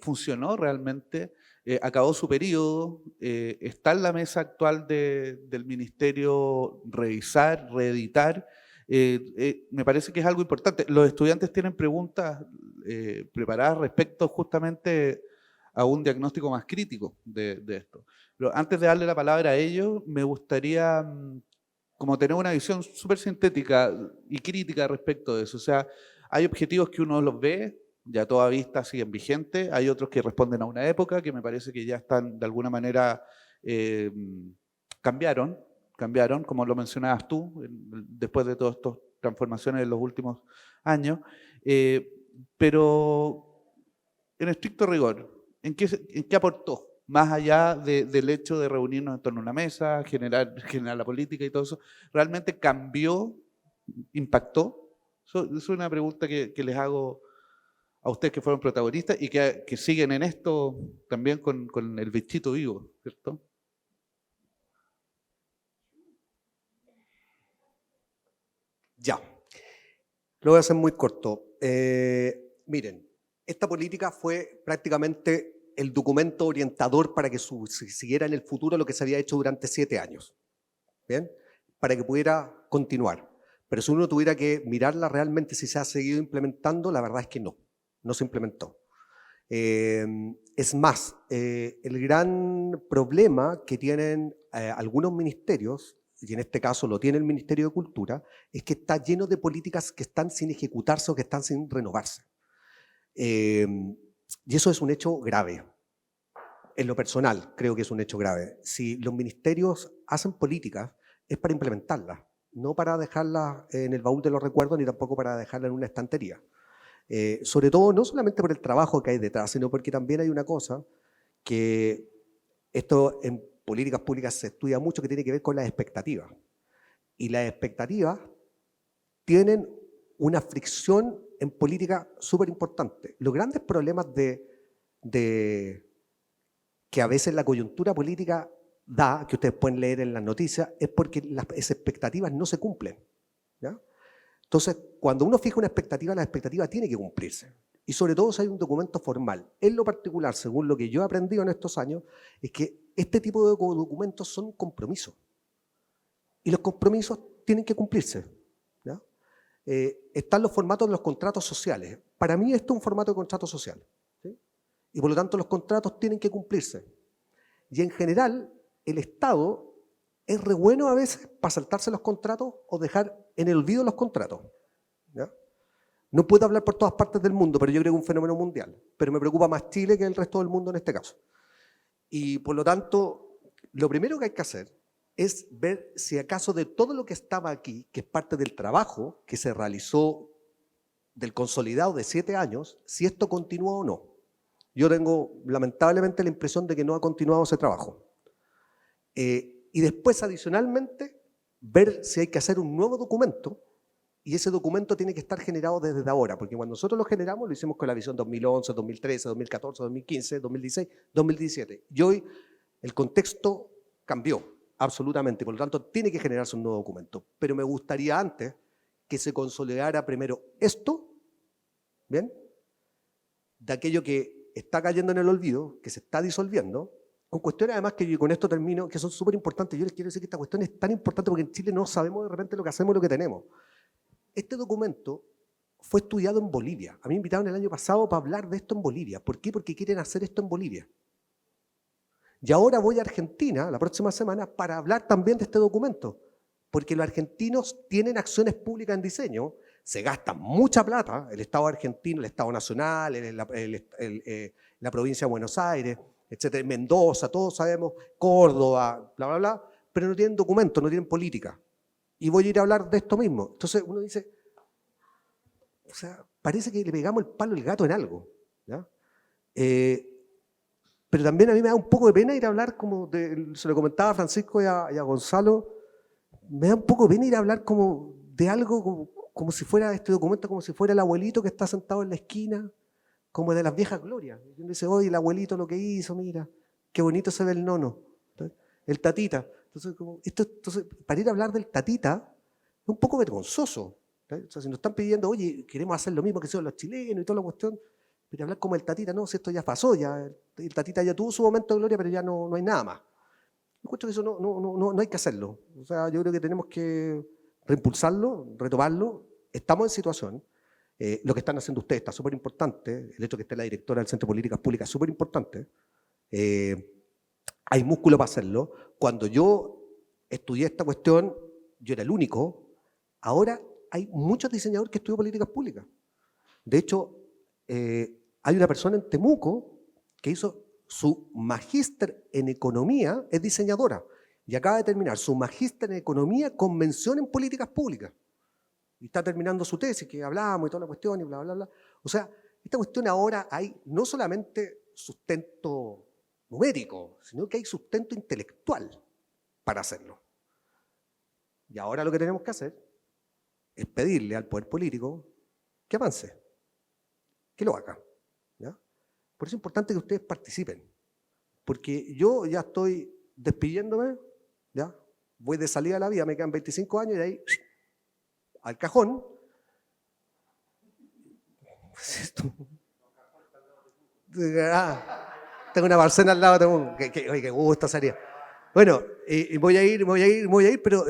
funcionó realmente? Acabó su periodo, está en la mesa actual del ministerio revisar, reeditar. Me parece que es algo importante. Los estudiantes tienen preguntas preparadas respecto justamente a un diagnóstico más crítico de esto. Pero antes de darle la palabra a ellos, me gustaría como tener una visión súper sintética y crítica respecto de eso. O sea, hay objetivos que uno los ve, ya a toda vista siguen vigentes, hay otros que responden a una época que me parece que ya están de alguna manera, cambiaron, como lo mencionabas tú, después de todas estas transformaciones en los últimos años, pero en estricto rigor, ¿en qué aportó? Más allá del hecho de reunirnos en torno a una mesa, generar la política y todo eso, ¿realmente cambió, impactó? Eso es una pregunta que les hago a ustedes que fueron protagonistas y que siguen en esto también con el bichito vivo, ¿cierto? Ya, lo voy a hacer muy corto. Miren, esta política fue prácticamente el documento orientador para que se siguiera en el futuro lo que se había hecho durante 7 años, ¿bien? Para que pudiera continuar. Pero si uno tuviera que mirarla realmente si se ha seguido implementando, la verdad es que no se implementó. Es más, el gran problema que tienen algunos ministerios, y en este caso lo tiene el Ministerio de Cultura, es que está lleno de políticas que están sin ejecutarse o que están sin renovarse. Y eso es un hecho grave. En lo personal, creo que es un hecho grave. Si los ministerios hacen políticas, es para implementarlas, no para dejarlas en el baúl de los recuerdos, ni tampoco para dejarlas en una estantería. Sobre todo, no solamente por el trabajo que hay detrás, sino porque también hay una cosa que esto en políticas públicas se estudia mucho, que tiene que ver con las expectativas. Y las expectativas tienen una fricción en política súper importante. Los grandes problemas que a veces la coyuntura política da, que ustedes pueden leer en las noticias, es porque las expectativas no se cumplen, ¿ya? Entonces, cuando uno fija una expectativa, la expectativa tiene que cumplirse. Y sobre todo si hay un documento formal. En lo particular, según lo que yo he aprendido en estos años, es que este tipo de documentos son compromisos. Y los compromisos tienen que cumplirse, ¿ya? Están los formatos de los contratos sociales. Para mí esto es un formato de contrato social, ¿sí? Y por lo tanto los contratos tienen que cumplirse. Y en general, el Estado es re bueno a veces para saltarse los contratos o dejar en el olvido los contratos, ¿ya? No puedo hablar por todas partes del mundo, pero yo creo que es un fenómeno mundial. Pero me preocupa más Chile que el resto del mundo en este caso. Y por lo tanto, lo primero que hay que hacer es ver si acaso de todo lo que estaba aquí, que es parte del trabajo que se realizó del consolidado de 7 años, si esto continúa o no. Yo tengo lamentablemente la impresión de que no ha continuado ese trabajo. Y después, adicionalmente, ver si hay que hacer un nuevo documento, y ese documento tiene que estar generado desde ahora, porque cuando nosotros lo generamos, lo hicimos con la visión 2011, 2013, 2014, 2015, 2016, 2017. Y hoy el contexto cambió absolutamente, por lo tanto tiene que generarse un nuevo documento. Pero me gustaría antes que se consolidara primero esto, ¿bien? De aquello que está cayendo en el olvido, que se está disolviendo, con cuestiones además que yo con esto termino, que son súper importantes. Yo les quiero decir que esta cuestión es tan importante porque en Chile no sabemos de repente lo que hacemos y lo que tenemos. Este documento fue estudiado en Bolivia. A mí me invitaron el año pasado para hablar de esto en Bolivia. ¿Por qué? Porque quieren hacer esto en Bolivia. Y ahora voy a Argentina la próxima semana para hablar también de este documento. Porque los argentinos tienen acciones públicas en diseño, se gastan mucha plata, el Estado argentino, el Estado nacional, la provincia de Buenos Aires, etcétera, Mendoza, todos sabemos, Córdoba, bla, bla, bla, pero no tienen documentos, no tienen política. Y voy a ir a hablar de esto mismo. Entonces uno dice, o sea, parece que le pegamos el palo al gato en algo, ¿ya? Pero también a mí me da un poco de pena ir a hablar como, se lo comentaba a Francisco y a Gonzalo, me da un poco de pena ir a hablar como de algo como si fuera este documento, como si fuera el abuelito que está sentado en la esquina, como de las viejas glorias. Y uno dice, oye, el abuelito lo que hizo, mira, qué bonito se ve el nono, el tatita. Entonces, para ir a hablar del tatita, es un poco vergonzoso. O sea, si nos están pidiendo, oye, queremos hacer lo mismo que hicieron los chilenos y toda la cuestión, pero hablar como el tatita, no, si esto ya pasó, ya, el tatita ya tuvo su momento de gloria, pero ya no hay nada más. Encuentro que eso no hay que hacerlo. O sea, yo creo que tenemos que reimpulsarlo, retomarlo. Estamos en situación. Lo que están haciendo ustedes está súper importante. El hecho de que esté la directora del Centro de Políticas Públicas es súper importante. Hay músculo para hacerlo. Cuando yo estudié esta cuestión, yo era el único. Ahora hay muchos diseñadores que estudian políticas públicas. De hecho, hay una persona en Temuco que hizo su magíster en economía, es diseñadora, y acaba de terminar su magíster en economía con mención en políticas públicas. Y está terminando su tesis, que hablamos y toda la cuestión, y bla, bla, bla. O sea, esta cuestión ahora hay no solamente sustento numérico, sino que hay sustento intelectual para hacerlo. Y ahora lo que tenemos que hacer es pedirle al poder político que avance, que lo haga. ¿Ya? Por eso es importante que ustedes participen, porque yo ya estoy despidiéndome, ¿ya? Voy de salida a la vida, me quedan 25 años y de ahí al cajón. Tengo una barcena al lado, oye, qué gusto sería. Bueno, voy a ir, pero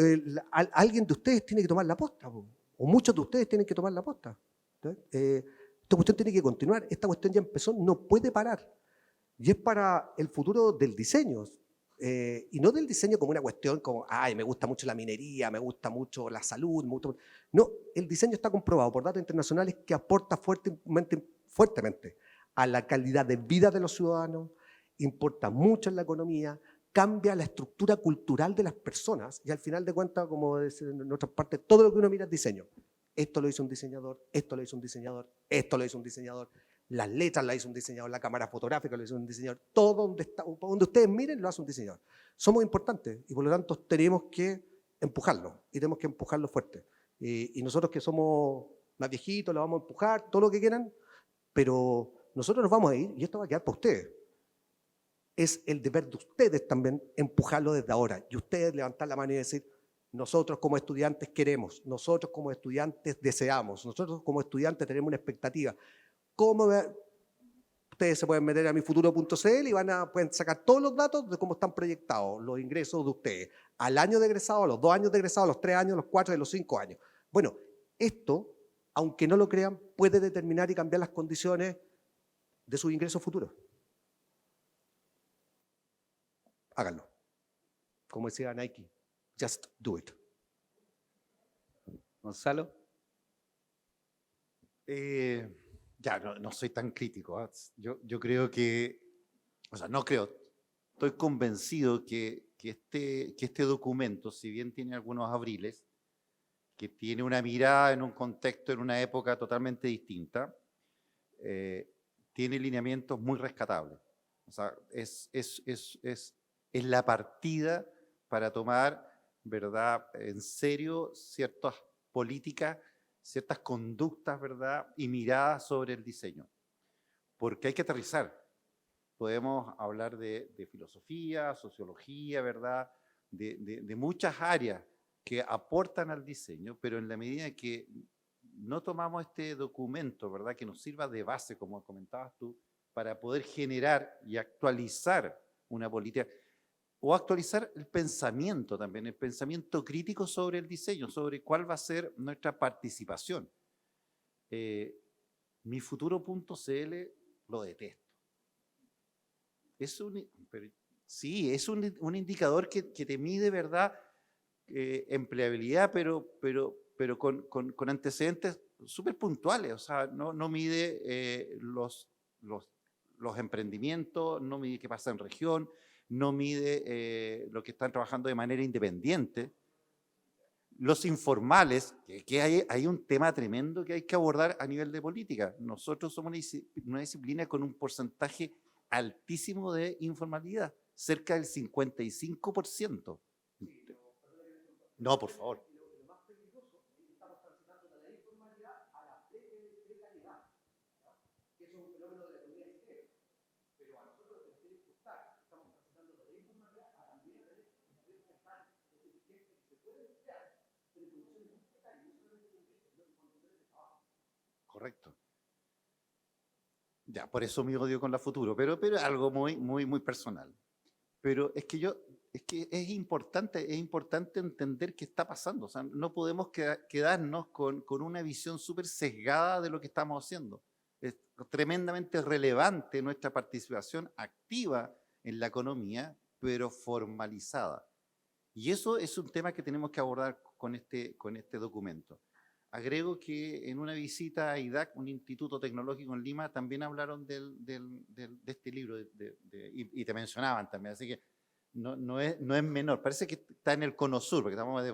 alguien de ustedes tiene que tomar la posta, o muchos de ustedes tienen que tomar la posta. Esta cuestión tiene que continuar, esta cuestión ya empezó, no puede parar. Y es para el futuro del diseño. Y no del diseño como una cuestión como, ay, me gusta mucho la minería, me gusta mucho la salud. No, el diseño está comprobado por datos internacionales que aporta fuertemente a la calidad de vida de los ciudadanos, importa mucho en la economía, cambia la estructura cultural de las personas y al final de cuentas, como dicen en otras partes, todo lo que uno mira es diseño. Esto lo hizo un diseñador, esto lo hizo un diseñador, esto lo hizo un diseñador. Las letras las hizo un diseñador, la cámara fotográfica lo hizo un diseñador, todo donde ustedes miren lo hace un diseñador. Somos importantes y por lo tanto tenemos que empujarlo y tenemos que empujarlo fuerte. Y nosotros que somos más viejitos, lo vamos a empujar, todo lo que quieran, pero nosotros nos vamos a ir y esto va a quedar para ustedes. Es el deber de ustedes también empujarlo desde ahora y ustedes levantar la mano y decir, nosotros como estudiantes queremos, nosotros como estudiantes deseamos, nosotros como estudiantes tenemos una expectativa. Ustedes se pueden meter a mifuturo.cl y pueden sacar todos los datos de cómo están proyectados los ingresos de ustedes al año de egresado, a los 2 años de egresado, a los 3 años, a los 4 y a los 5 años. Bueno, esto, aunque no lo crean, puede determinar y cambiar las condiciones de sus ingresos futuros. Háganlo. Como decía Nike, just do it. Gonzalo. Ya, no soy tan crítico. ¿Eh? Yo creo que, o sea, no creo, estoy convencido que este documento, si bien tiene algunos abriles, que tiene una mirada en un contexto, en una época totalmente distinta, tiene lineamientos muy rescatables. O sea, es la partida para tomar, ¿verdad?, en serio ciertas políticas, ciertas conductas, ¿verdad?, y miradas sobre el diseño. Porque hay que aterrizar. Podemos hablar de filosofía, sociología, ¿verdad?, de muchas áreas que aportan al diseño, pero en la medida que no tomamos este documento, ¿verdad?, que nos sirva de base, como comentabas tú, para poder generar y actualizar una política, o actualizar el pensamiento también, el pensamiento crítico sobre el diseño, sobre cuál va a ser nuestra participación. Mifuturo.cl lo detesto. Es un indicador que te mide, ¿verdad?, empleabilidad, pero con antecedentes súper puntuales. O sea, no mide los emprendimientos, no mide qué pasa en región, no mide lo que están trabajando de manera independiente. los informales, que hay un tema tremendo que hay que abordar a nivel de política. Nosotros somos una disciplina con un porcentaje altísimo de informalidad, cerca del 55%. No, por favor. Correcto. Ya, por eso mi odio con la Futuro, pero es algo muy personal. Pero es que es importante entender qué está pasando. O sea, no podemos quedarnos con una visión súper sesgada de lo que estamos haciendo. Es tremendamente relevante nuestra participación activa en la economía, pero formalizada. Y eso es un tema que tenemos que abordar con este documento. Agrego que en una visita a IDAC, un instituto tecnológico en Lima, también hablaron de este libro y te mencionaban también, así que no es menor. Parece que está en el Cono Sur, porque estamos de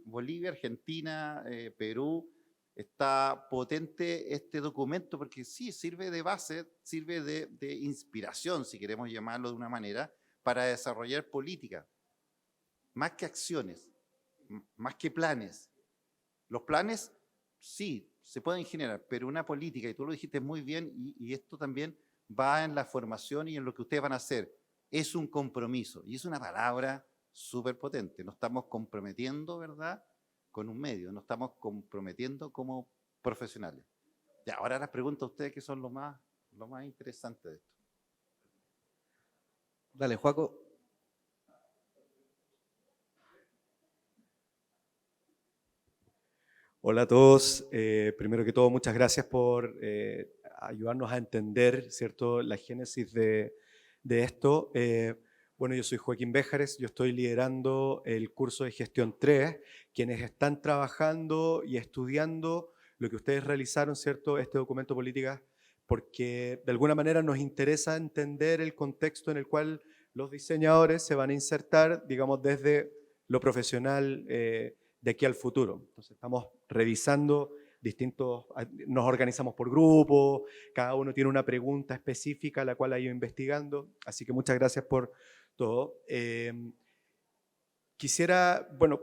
Bolivia, Argentina, Perú. Está potente este documento porque sí, sirve de base, sirve de inspiración, si queremos llamarlo de una manera, para desarrollar política. Más que acciones, más que planes. Los planes sí, se pueden generar, pero una política, y tú lo dijiste muy bien, y esto también va en la formación y en lo que ustedes van a hacer, es un compromiso, y es una palabra súper potente. Nos estamos comprometiendo, ¿verdad?, con un medio, nos estamos comprometiendo como profesionales. Ya, ahora les pregunto a ustedes qué son lo más interesante de esto. Dale, Joaco. Hola a todos. Primero que todo, muchas gracias por ayudarnos a entender, ¿cierto?, la génesis de esto. Bueno, yo soy Joaquín Béjares, yo estoy liderando el curso de Gestión 3, quienes están trabajando y estudiando lo que ustedes realizaron, ¿cierto?, este documento política, porque de alguna manera nos interesa entender el contexto en el cual los diseñadores se van a insertar, digamos, desde lo profesional de aquí al futuro. Entonces estamos revisando nos organizamos por grupos, cada uno tiene una pregunta específica la cual ha ido investigando, así que muchas gracias por todo. Quisiera, bueno,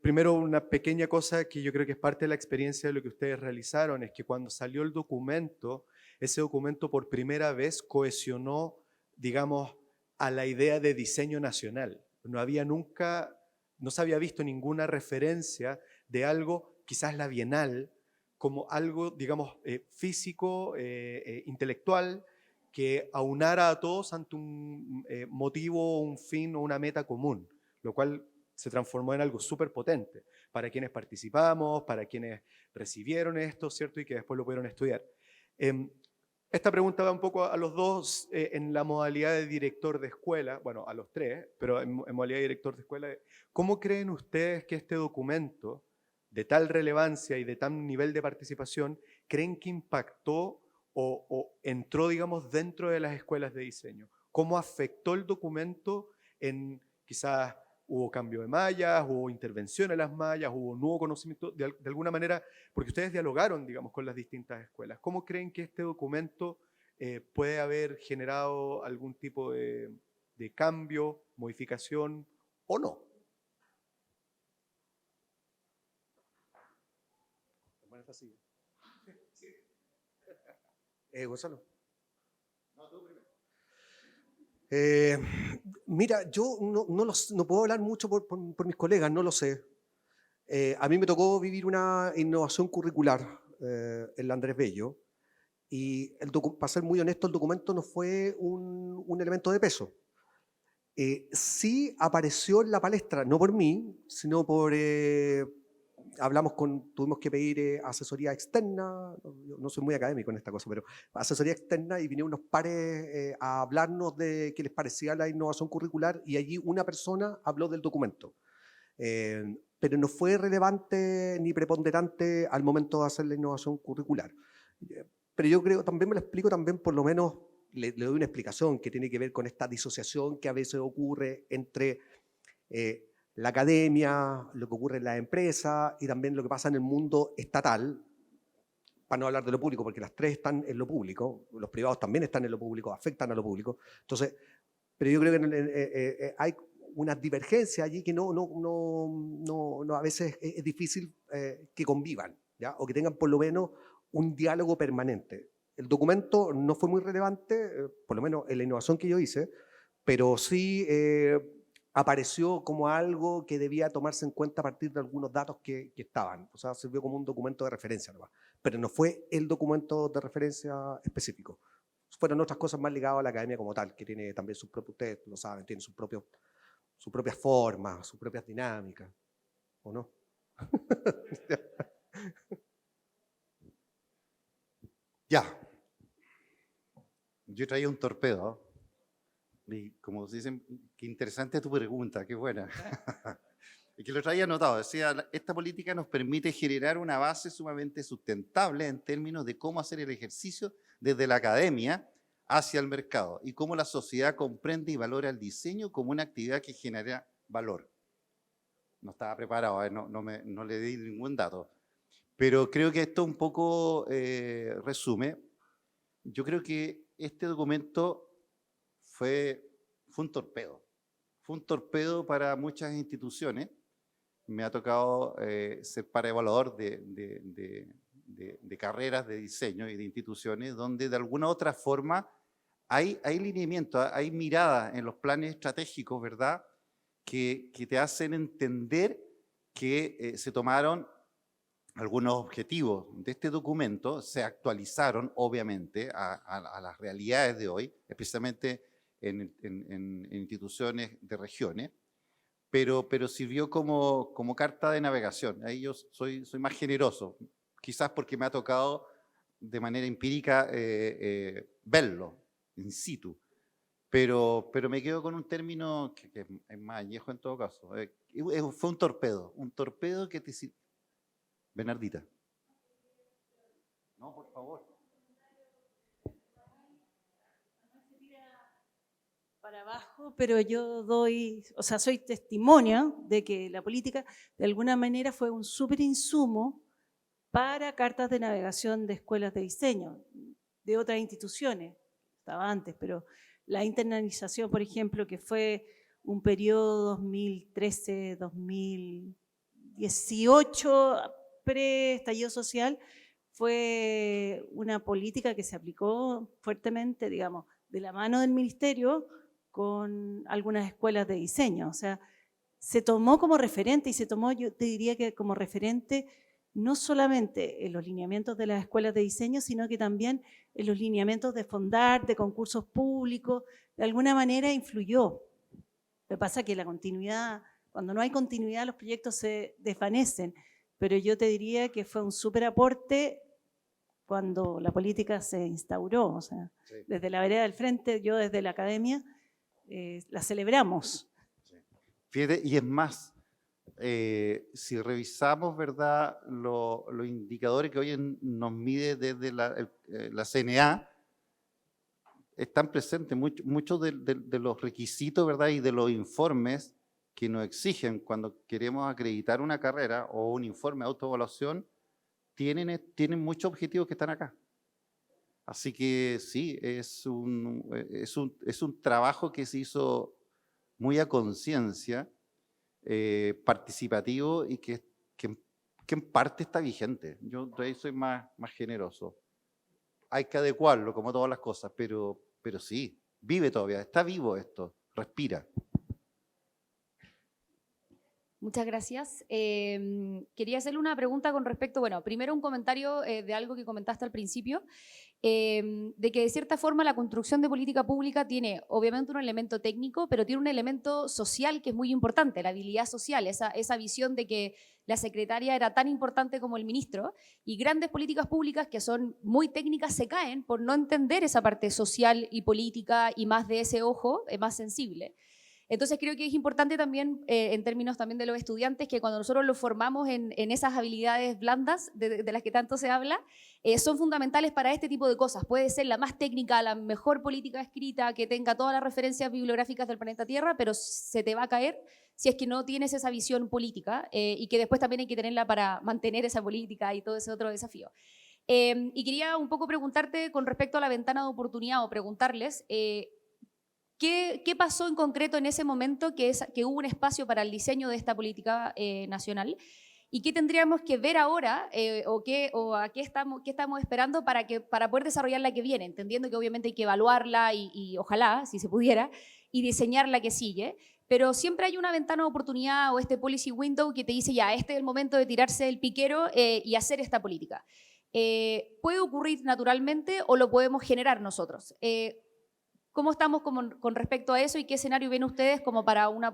primero una pequeña cosa que yo creo que es parte de la experiencia de lo que ustedes realizaron, es que cuando salió el documento, ese documento por primera vez cohesionó, digamos, a la idea de diseño nacional. No se había visto ninguna referencia de algo, quizás la Bienal, como algo, digamos, físico, intelectual, que aunara a todos ante un motivo, un fin o una meta común, lo cual se transformó en algo súper potente para quienes participamos, para quienes recibieron esto, ¿cierto? Y que después lo pudieron estudiar. Esta pregunta va un poco a los dos en la modalidad de director de escuela, bueno, a los tres, pero en modalidad de director de escuela. ¿Cómo creen ustedes que este documento, de tal relevancia y de tal nivel de participación, creen que impactó o entró, digamos, dentro de las escuelas de diseño? ¿Cómo afectó el documento en quizás hubo cambio de mallas, hubo intervención en las mallas, hubo nuevo conocimiento, de alguna manera, porque ustedes dialogaron, digamos, con las distintas escuelas? ¿Cómo creen que este documento puede haber generado algún tipo de cambio, modificación o no? Gonzalo. No, tú primero. Mira, yo no puedo hablar mucho por mis colegas, no lo sé. A mí me tocó vivir una innovación curricular en la Andrés Bello y, para ser muy honesto, el documento no fue un elemento de peso. Sí apareció en la palestra, no por mí, sino por... tuvimos que pedir asesoría externa, no soy muy académico en esta cosa, pero asesoría externa, y vinieron unos pares a hablarnos de qué les parecía la innovación curricular, y allí una persona habló del documento. Pero no fue relevante ni preponderante al momento de hacer la innovación curricular. Pero yo creo, también me lo explico, también por lo menos le doy una explicación que tiene que ver con esta disociación que a veces ocurre entre la academia, lo que ocurre en las empresas y también lo que pasa en el mundo estatal, para no hablar de lo público, porque las tres están en lo público, los privados también están en lo público, afectan a lo público. Entonces, pero yo creo que hay una divergencia allí que a veces es difícil que convivan, ¿ya? O que tengan por lo menos un diálogo permanente. El documento no fue muy relevante, por lo menos en la innovación que yo hice, pero sí apareció como algo que debía tomarse en cuenta a partir de algunos datos que estaban. O sea, sirvió como un documento de referencia nomás, pero no fue el documento de referencia específico. Fueron otras cosas más ligadas a la academia como tal, que tiene también sus propios, ustedes lo saben, tiene sus propias formas, sus propias dinámicas, ¿o no? Ya. Yo traía un torpedo. Y como dicen, qué interesante tu pregunta, qué buena. Y que lo traía anotado. Decía, esta política nos permite generar una base sumamente sustentable en términos de cómo hacer el ejercicio desde la academia hacia el mercado y cómo la sociedad comprende y valora el diseño como una actividad que genera valor. No estaba preparado, no le di ningún dato. Pero creo que esto un poco resume. Yo creo que este documento fue un torpedo. Fue un torpedo para muchas instituciones. Me ha tocado ser paraevaluador de carreras de diseño y de instituciones donde de alguna otra forma hay lineamiento, hay mirada en los planes estratégicos, ¿verdad? Que te hacen entender que se tomaron algunos objetivos de este documento, se actualizaron obviamente a las realidades de hoy, especialmente en instituciones de regiones, pero sirvió como carta de navegación. Ahí yo soy más generoso, quizás porque me ha tocado de manera empírica verlo in situ, pero me quedo con un término que es más añejo en todo caso. Fue un torpedo que te sirve. Bernardita. No, por favor. Para abajo, pero yo soy testimonio de que la política de alguna manera fue un súper insumo para cartas de navegación de escuelas de diseño, de otras instituciones, estaba antes, pero la internalización, por ejemplo, que fue un periodo 2013-2018, pre-estallido social, fue una política que se aplicó fuertemente, digamos, de la mano del ministerio con algunas escuelas de diseño. O sea, se tomó como referente y se tomó, yo te diría que como referente, no solamente en los lineamientos de las escuelas de diseño, sino que también en los lineamientos de Fondar, de concursos públicos, de alguna manera influyó. Lo que pasa es que la continuidad, cuando no hay continuidad, los proyectos se desvanecen. Pero yo te diría que fue un súper aporte cuando la política se instauró. O sea, sí. Desde la vereda del frente, yo desde la academia, la celebramos. Sí. Fíjate, y es más, si revisamos, ¿verdad?, los indicadores que hoy nos mide desde la CNA, están presentes muchos de los requisitos, ¿verdad?, y de los informes que nos exigen cuando queremos acreditar una carrera o un informe de autoevaluación, tienen muchos objetivos que están acá. Así que sí, es un trabajo que se hizo muy a conciencia, participativo y que en parte está vigente. Yo ahí soy más generoso. Hay que adecuarlo, como todas las cosas, pero sí, vive todavía, está vivo esto, respira. Muchas gracias. Quería hacerle una pregunta con respecto, bueno, primero un comentario de algo que comentaste al principio, de que de cierta forma la construcción de política pública tiene obviamente un elemento técnico, pero tiene un elemento social que es muy importante, la habilidad social, esa visión de que la secretaria era tan importante como el ministro, y grandes políticas públicas que son muy técnicas se caen por no entender esa parte social y política y más de ese ojo más sensible. Entonces creo que es importante también, en términos también de los estudiantes, que cuando nosotros los formamos en esas habilidades blandas de las que tanto se habla, son fundamentales para este tipo de cosas. Puede ser la más técnica, la mejor política escrita, que tenga todas las referencias bibliográficas del planeta Tierra, pero se te va a caer si es que no tienes esa visión política, y que después también hay que tenerla para mantener esa política y todo ese otro desafío. Y quería un poco preguntarte con respecto a la ventana de oportunidad, o preguntarles ¿qué pasó en concreto en ese momento que hubo un espacio para el diseño de esta política nacional? ¿Y qué tendríamos que ver ahora, qué estamos esperando para poder desarrollar la que viene? Entendiendo que obviamente hay que evaluarla y ojalá, si se pudiera, y diseñar la que sigue. Pero siempre hay una ventana de oportunidad o este policy window que te dice, ya, este es el momento de tirarse el piquero y hacer esta política. ¿Puede ocurrir naturalmente o lo podemos generar nosotros? ¿Cómo estamos con respecto a eso y qué escenario ven ustedes como para una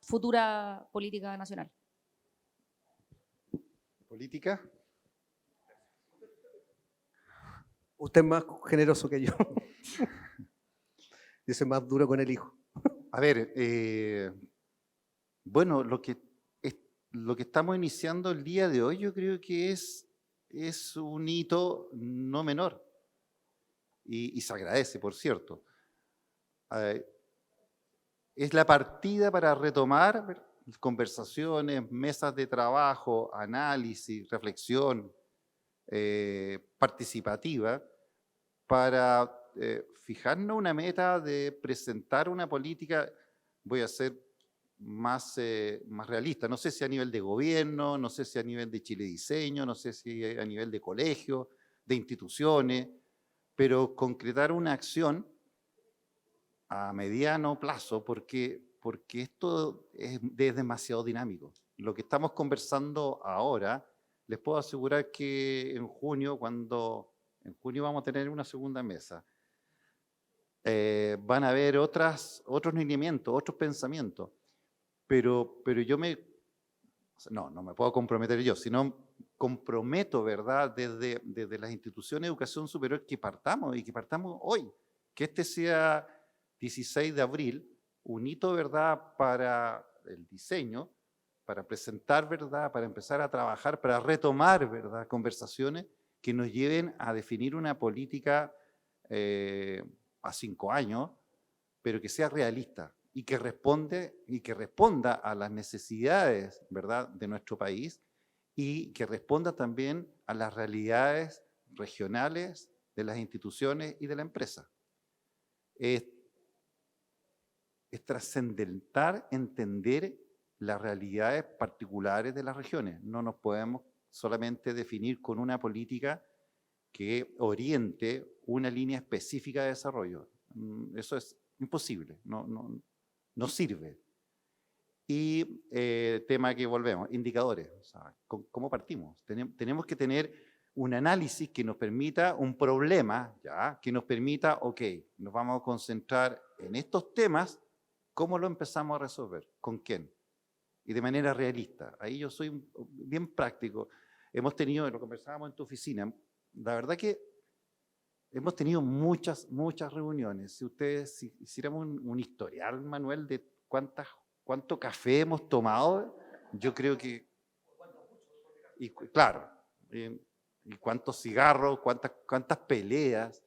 futura política nacional? ¿Política? Usted es más generoso que yo. Yo soy más duro con el hijo. A ver, bueno, lo que estamos iniciando el día de hoy yo creo que es un hito no menor y se agradece, por cierto. Es la partida para retomar conversaciones, mesas de trabajo, análisis, reflexión participativa para fijarnos una meta de presentar una política, voy a ser más realista, no sé si a nivel de gobierno, no sé si a nivel de Chile Diseño, no sé si a nivel de colegio, de instituciones, pero concretar una acción a mediano plazo, porque esto es demasiado dinámico. Lo que estamos conversando ahora, les puedo asegurar que en junio vamos a tener una segunda mesa. Van a haber otros lineamientos, otros pensamientos, pero yo no me puedo comprometer yo, sino comprometo, ¿verdad?, desde las instituciones de educación superior que partamos hoy, que este sea 16 de abril, un hito, ¿verdad?, para el diseño, para presentar, ¿verdad?, para empezar a trabajar, para retomar, ¿verdad?, conversaciones que nos lleven a definir una política a 5 años, pero que sea realista y que responda a las necesidades, ¿verdad?, de nuestro país y que responda también a las realidades regionales de las instituciones y de la empresa. Es trascendental entender las realidades particulares de las regiones. No nos podemos solamente definir con una política que oriente una línea específica de desarrollo. Eso es imposible, no sirve. Y tema que volvemos, indicadores. O sea, ¿cómo partimos? Tenemos que tener un análisis que nos permita, un problema, ¿ya?, que nos permita, ok, nos vamos a concentrar en estos temas, ¿cómo lo empezamos a resolver? ¿Con quién? Y de manera realista. Ahí yo soy bien práctico. Hemos tenido, lo conversábamos en tu oficina, la verdad que hemos tenido muchas reuniones. Si hiciéramos un historial, Manuel, de cuánto café hemos tomado, yo creo que... Y, claro, y cuántos cigarros, cuántas peleas,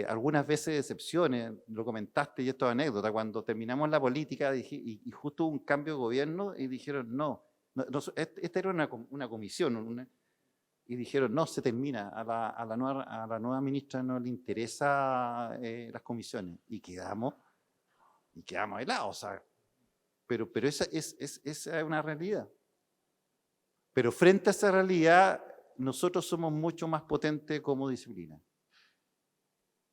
algunas veces decepciones, lo comentaste y esto es anécdota, cuando terminamos la política y justo hubo un cambio de gobierno y dijeron esta era una comisión, y dijeron no, se termina, a la nueva ministra no le interesa las comisiones, y quedamos helados, o sea, pero esa es una realidad. Pero frente a esa realidad, nosotros somos mucho más potentes como disciplina.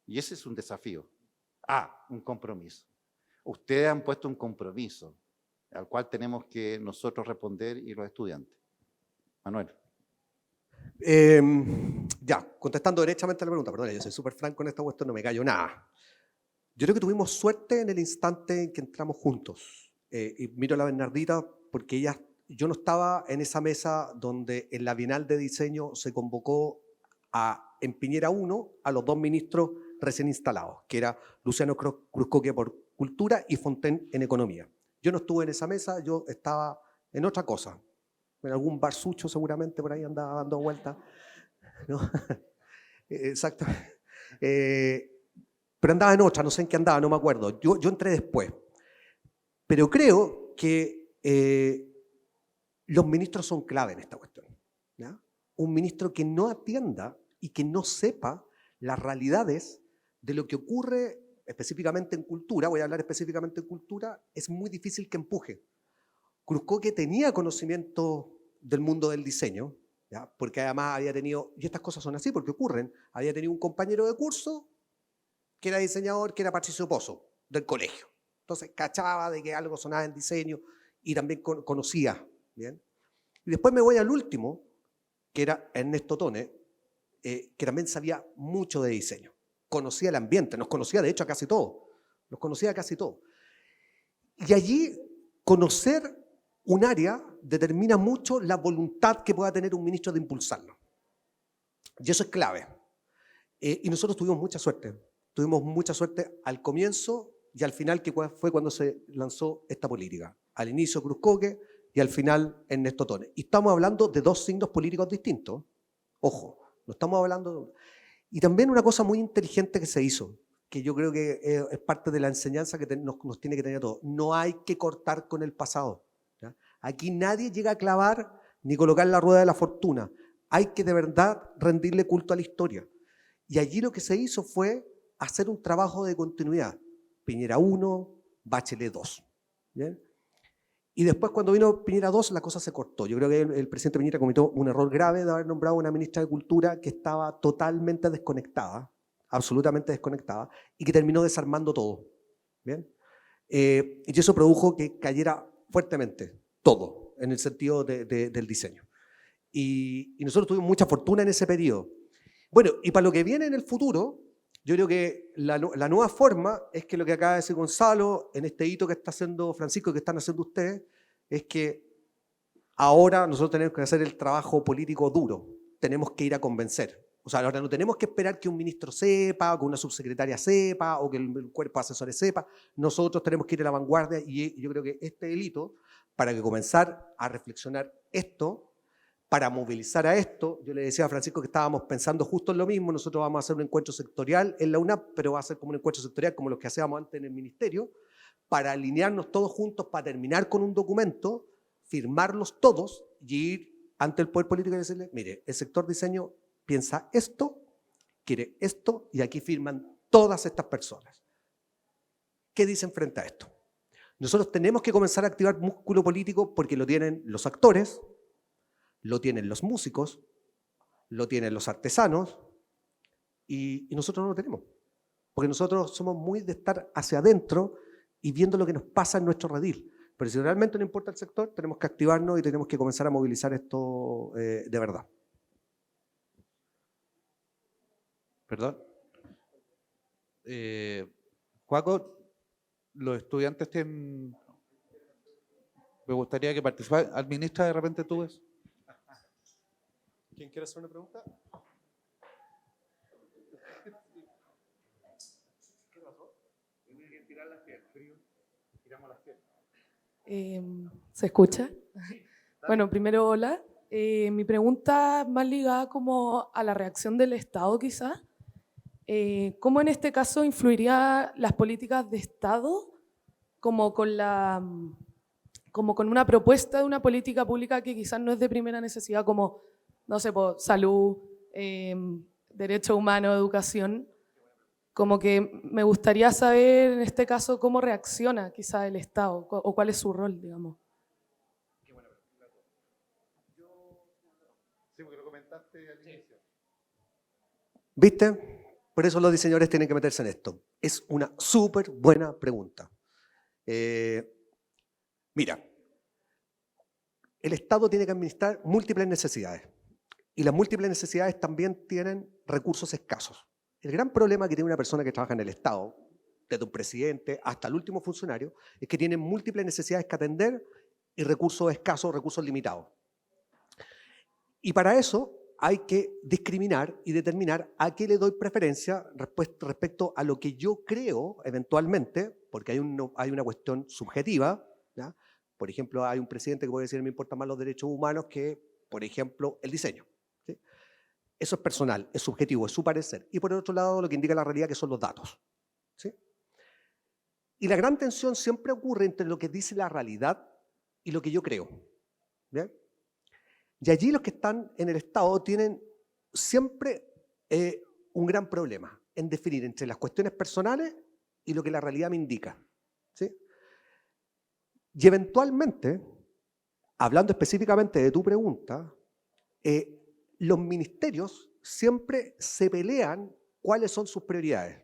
Y ese es un desafío. Un compromiso. Ustedes han puesto un compromiso al cual tenemos que nosotros responder y los estudiantes. Manuel. Ya, contestando derechamente a la pregunta, perdón, yo soy súper franco en esta cuestión, no me callo nada. Yo creo que tuvimos suerte en el instante en que entramos juntos. Y miro a la Bernardita porque yo no estaba en esa mesa donde en la Bienal de Diseño se convocó en Piñera 1 a los 2 ministros recién instalados, que era Luciano Cruzcoque por cultura y Fontaine en economía. Yo no estuve en esa mesa, yo estaba en otra cosa, en algún barsucho seguramente por ahí andaba dando vueltas, ¿no? Exacto. Pero andaba en otra, no sé en qué andaba, no me acuerdo. Yo entré después. Pero creo que los ministros son clave en esta cuestión, ¿ya? Un ministro que no atienda y que no sepa las realidades de lo que ocurre específicamente en cultura, voy a hablar específicamente en cultura, es muy difícil que empuje. Cruzcoque tenía conocimiento del mundo del diseño, ¿ya? Porque además había tenido, y estas cosas son así porque ocurren, había tenido un compañero de curso que era diseñador, que era Patricio Pozo, del colegio. Entonces cachaba de que algo sonaba en diseño y también conocía, ¿bien? Y después me voy al último, que era Ernesto Tone, que también sabía mucho de diseño. Conocía el ambiente, nos conocía de hecho a casi todos. Nos conocía a casi todos. Y allí conocer un área determina mucho la voluntad que pueda tener un ministro de impulsarlo. Y eso es clave. Y nosotros tuvimos mucha suerte. Tuvimos mucha suerte al comienzo y al final, que fue cuando se lanzó esta política. Al inicio Cruzcoque y al final Ernesto Tone. Y estamos hablando de dos signos políticos distintos. Ojo, no estamos hablando... Y también una cosa muy inteligente que se hizo, que yo creo que es parte de la enseñanza que nos tiene que tener a todos. No hay que cortar con el pasado, ¿ya? Aquí nadie llega a clavar ni colocar la rueda de la fortuna. Hay que de verdad rendirle culto a la historia. Y allí lo que se hizo fue hacer un trabajo de continuidad. Piñera 1, Bachelet 2. ¿Bien? Y después cuando vino Piñera 2 la cosa se cortó. Yo creo que el presidente Piñera cometió un error grave de haber nombrado a una ministra de Cultura que estaba totalmente desconectada, absolutamente desconectada, y que terminó desarmando todo. ¿Bien? Y eso produjo que cayera fuertemente todo en el sentido del diseño. Y nosotros tuvimos mucha fortuna en ese periodo. Bueno, y para lo que viene en el futuro, yo creo que la nueva forma es que lo que acaba de decir Gonzalo, en este hito que está haciendo Francisco y que están haciendo ustedes, es que ahora nosotros tenemos que hacer el trabajo político duro. Tenemos que ir a convencer. O sea, ahora no tenemos que esperar que un ministro sepa, o que una subsecretaria sepa, o que el cuerpo de asesores sepa. Nosotros tenemos que ir a la vanguardia y yo creo que este es el hito para que comenzar a reflexionar esto, para movilizar a esto. Yo le decía a Francisco que estábamos pensando justo en lo mismo. Nosotros vamos a hacer un encuentro sectorial en la UNAP, pero va a ser como un encuentro sectorial como los que hacíamos antes en el ministerio, para alinearnos todos juntos, para terminar con un documento, firmarlos todos y ir ante el poder político y decirle, mire, el sector diseño piensa esto, quiere esto, y aquí firman todas estas personas. ¿Qué dicen frente a esto? Nosotros tenemos que comenzar a activar músculo político porque lo tienen los actores, lo tienen los músicos, lo tienen los artesanos, y nosotros no lo tenemos. Porque nosotros somos muy de estar hacia adentro y viendo lo que nos pasa en nuestro redil. Pero si realmente no importa el sector, tenemos que activarnos y tenemos que comenzar a movilizar esto de verdad. Perdón. Joaco, los estudiantes tienen... Me gustaría que participaran. ¿Administra de repente tú ves? ¿Quién quiere hacer una pregunta? ¿Qué pasó? Tenía que tirar las piedras. Tiramos las piedras. ¿Se escucha? Bueno, primero, hola. Mi pregunta más ligada como a la reacción del Estado, quizás. ¿Cómo en este caso influiría las políticas de Estado como con una propuesta de una política pública que quizás no es de primera necesidad, como, no sé, por salud, derechos humanos, educación? Como que me gustaría saber en este caso cómo reacciona quizás el Estado o cuál es su rol, digamos. Sí, porque lo comentaste al inicio. ¿Viste? Por eso los diseñadores tienen que meterse en esto. Es una súper buena pregunta. Mira, el Estado tiene que administrar múltiples necesidades. Y las múltiples necesidades también tienen recursos escasos. El gran problema que tiene una persona que trabaja en el Estado, desde un presidente hasta el último funcionario, es que tiene múltiples necesidades que atender y recursos escasos, recursos limitados. Y para eso hay que discriminar y determinar a qué le doy preferencia respecto a lo que yo creo eventualmente, porque hay una cuestión subjetiva, ¿ya? Por ejemplo, hay un presidente que puede decir me importan más los derechos humanos que, por ejemplo, el diseño. ¿Sí? Eso es personal, es subjetivo, es su parecer. Y por el otro lado, lo que indica la realidad que son los datos. ¿Sí? Y la gran tensión siempre ocurre entre lo que dice la realidad y lo que yo creo. ¿Bien? Y allí los que están en el Estado tienen siempre un gran problema en definir entre las cuestiones personales y lo que la realidad me indica. ¿Sí? Y eventualmente, hablando específicamente de tu pregunta, los ministerios siempre se pelean cuáles son sus prioridades.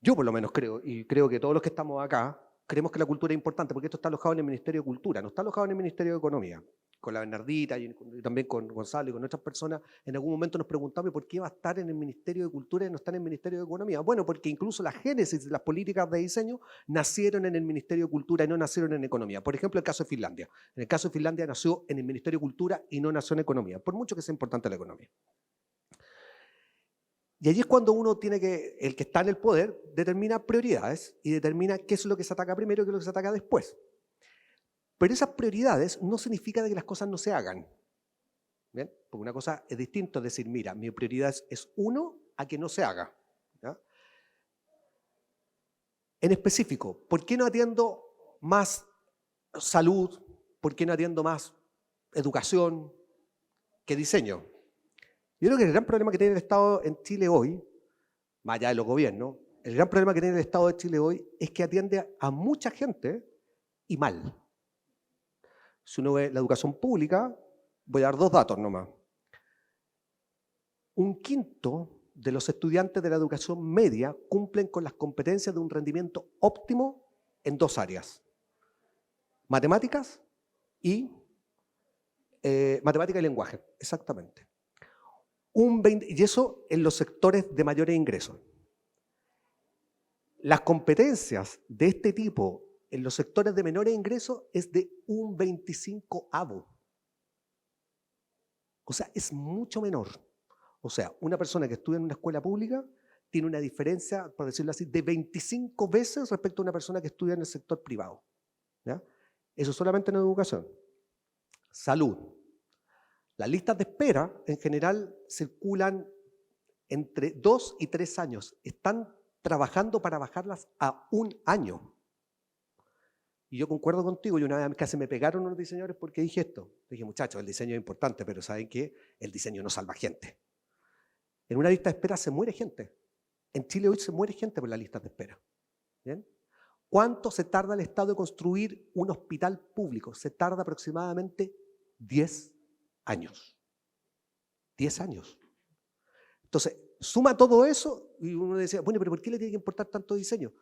Yo por lo menos creo, y creo que todos los que estamos acá, creemos que la cultura es importante, porque esto está alojado en el Ministerio de Cultura, no está alojado en el Ministerio de Economía. Con la Bernardita y también con Gonzalo y con otras personas, en algún momento nos preguntamos ¿por qué va a estar en el Ministerio de Cultura y no está en el Ministerio de Economía? Bueno, porque incluso la génesis de las políticas de diseño nacieron en el Ministerio de Cultura y no nacieron en Economía. Por ejemplo, el caso de Finlandia. En el caso de Finlandia nació en el Ministerio de Cultura y no nació en Economía, por mucho que sea importante la economía. Y allí es cuando uno tiene que, el que está en el poder, determina prioridades y determina qué es lo que se ataca primero y qué es lo que se ataca después. Pero esas prioridades no significa que las cosas no se hagan. ¿Bien? Porque una cosa es distinto, es decir, mira, mi prioridad es uno a que no se haga. ¿Ya? En específico, ¿por qué no atiendo más salud? ¿Por qué no atiendo más educación que diseño? Yo creo que el gran problema que tiene el Estado en Chile hoy, más allá de los gobiernos, el gran problema que tiene el Estado de Chile hoy es que atiende a mucha gente y mal. Si uno ve la educación pública, voy a dar 2 datos nomás. 1/5 de los estudiantes de la educación media cumplen con las competencias de un rendimiento óptimo en 2 áreas. Matemáticas y matemática y lenguaje, exactamente. Y eso en los sectores de mayores ingresos. Las competencias de este tipo en los sectores de menores ingresos es de un 25avo. O sea, es mucho menor. O sea, una persona que estudia en una escuela pública tiene una diferencia, por decirlo así, de 25 veces respecto a una persona que estudia en el sector privado. ¿Ya? Eso solamente en educación. Salud. Las listas de espera, en general, circulan entre 2 y 3 años. Están trabajando para bajarlas a 1 año. Y yo concuerdo contigo, y una vez casi me pegaron unos diseñadores porque dije esto. Dije, muchachos, el diseño es importante, pero ¿saben qué? El diseño no salva gente. En una lista de espera se muere gente. En Chile hoy se muere gente por las listas de espera. ¿Bien? ¿Cuánto se tarda el Estado en construir un hospital público? Se tarda aproximadamente 10 años. 10 años. Entonces, suma todo eso y uno decía, bueno, pero ¿por qué le tiene que importar tanto diseño?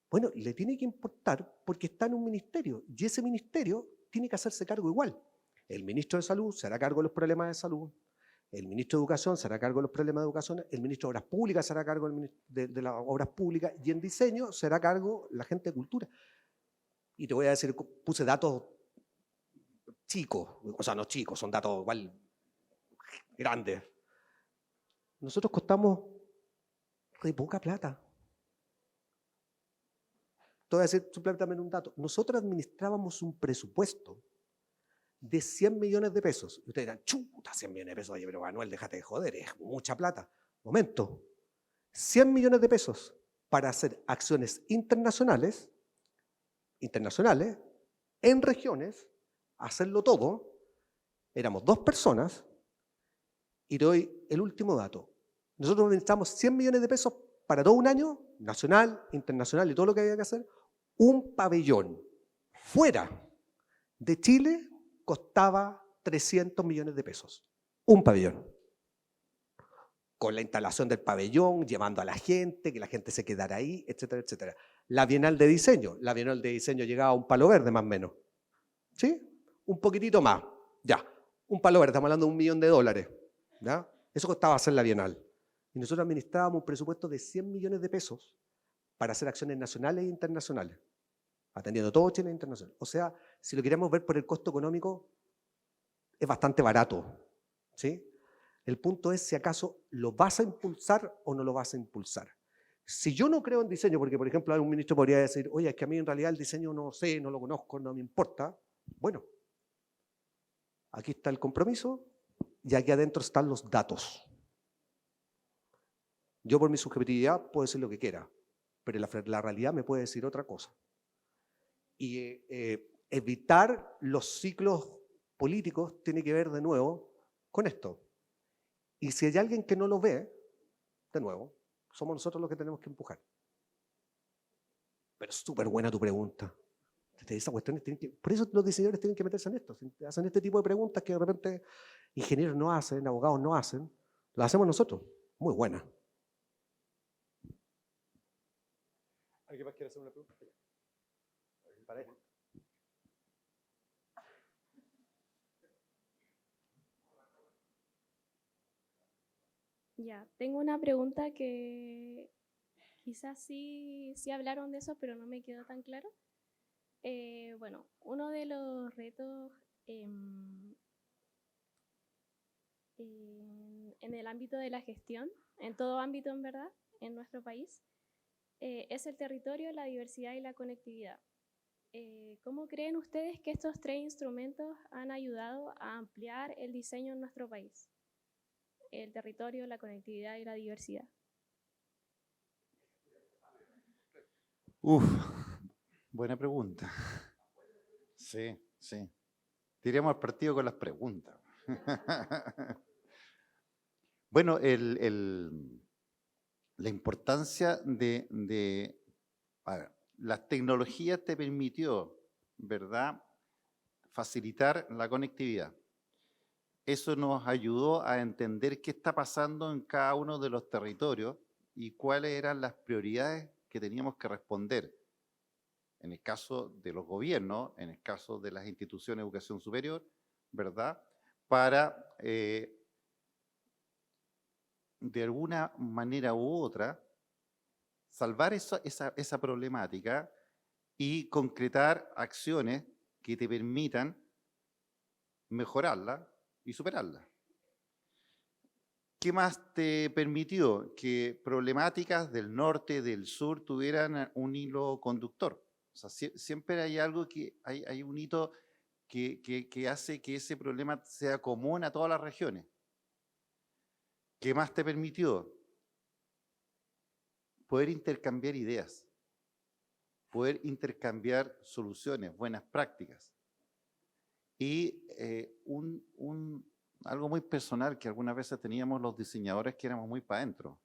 Bueno, le tiene que importar porque está en un ministerio y ese ministerio tiene que hacerse cargo igual. El ministro de Salud se hará cargo de los problemas de salud, el ministro de Educación se hará cargo de los problemas de educación, el ministro de Obras Públicas se hará cargo de las obras públicas y en diseño se hará cargo la gente de cultura. Y te voy a decir, puse datos chicos, o sea, no chicos, son datos igual grandes. Nosotros costamos re poca plata. Te voy a decir simplemente un dato. Nosotros administrábamos un presupuesto de 100 millones de pesos. Y ustedes dirán, chuta, 100 millones de pesos. Oye, pero Manuel, déjate de joder, es mucha plata. Momento. 100 millones de pesos para hacer acciones internacionales, en regiones, hacerlo todo. Éramos 2 personas. Y te doy el último dato. Nosotros necesitamos 100 millones de pesos para todo un año, nacional, internacional y todo lo que había que hacer. Un pabellón fuera de Chile costaba 300 millones de pesos. Un pabellón. Con la instalación del pabellón, llevando a la gente, que la gente se quedara ahí, etcétera, etcétera. La Bienal de Diseño. La Bienal de Diseño llegaba a un palo verde más o menos. ¿Sí? Un poquitito más. Ya. Un palo verde, estamos hablando de $1 millón. ¿Ya? Eso costaba hacer la Bienal. Y nosotros administrábamos un presupuesto de 100 millones de pesos para hacer acciones nacionales e internacionales, atendiendo todo Chile internacional. O sea, si lo queremos ver por el costo económico, es bastante barato. ¿sí? El punto es si acaso lo vas a impulsar o no lo vas a impulsar. Si yo no creo en diseño, porque por ejemplo un ministro podría decir, oye, es que a mí en realidad el diseño no sé, no lo conozco, no me importa. Bueno, aquí está el compromiso y aquí adentro están los datos. Yo por mi subjetividad puedo decir lo que quiera, pero la realidad me puede decir otra cosa. Y evitar los ciclos políticos tiene que ver de nuevo con esto. Y si hay alguien que no lo ve, de nuevo, somos nosotros los que tenemos que empujar. Pero es súper buena tu pregunta. Esa cuestión por eso los diseñadores tienen que meterse en esto. Si hacen este tipo de preguntas que de repente ingenieros no hacen, abogados no hacen, las hacemos nosotros. Muy buena. ¿Alguien más quiere hacer una pregunta? Ya, tengo una pregunta que quizás sí hablaron de eso, pero no me quedó tan claro. Bueno, uno de los retos en el ámbito de la gestión, en todo ámbito en verdad, en nuestro país, es el territorio, la diversidad y la conectividad. ¿Cómo creen ustedes que estos tres instrumentos han ayudado a ampliar el diseño en nuestro país? El territorio, la conectividad y la diversidad. Buena pregunta. Sí, sí. Tiremos al partido con las preguntas. Bueno, la importancia a ver, las tecnologías te permitió, ¿verdad?, facilitar la conectividad. Eso nos ayudó a entender qué está pasando en cada uno de los territorios y cuáles eran las prioridades que teníamos que responder. En el caso de los gobiernos, en el caso de las instituciones de educación superior, ¿verdad?, para, de alguna manera u otra, salvar esa problemática y concretar acciones que te permitan mejorarla y superarla. ¿Qué más te permitió? Que problemáticas del norte, del sur tuvieran un hilo conductor. O sea, siempre hay algo hay un hito que hace que ese problema sea común a todas las regiones. ¿Qué más te permitió? Poder intercambiar ideas, poder intercambiar soluciones, buenas prácticas. Y algo muy personal que algunas veces teníamos los diseñadores que éramos muy para adentro.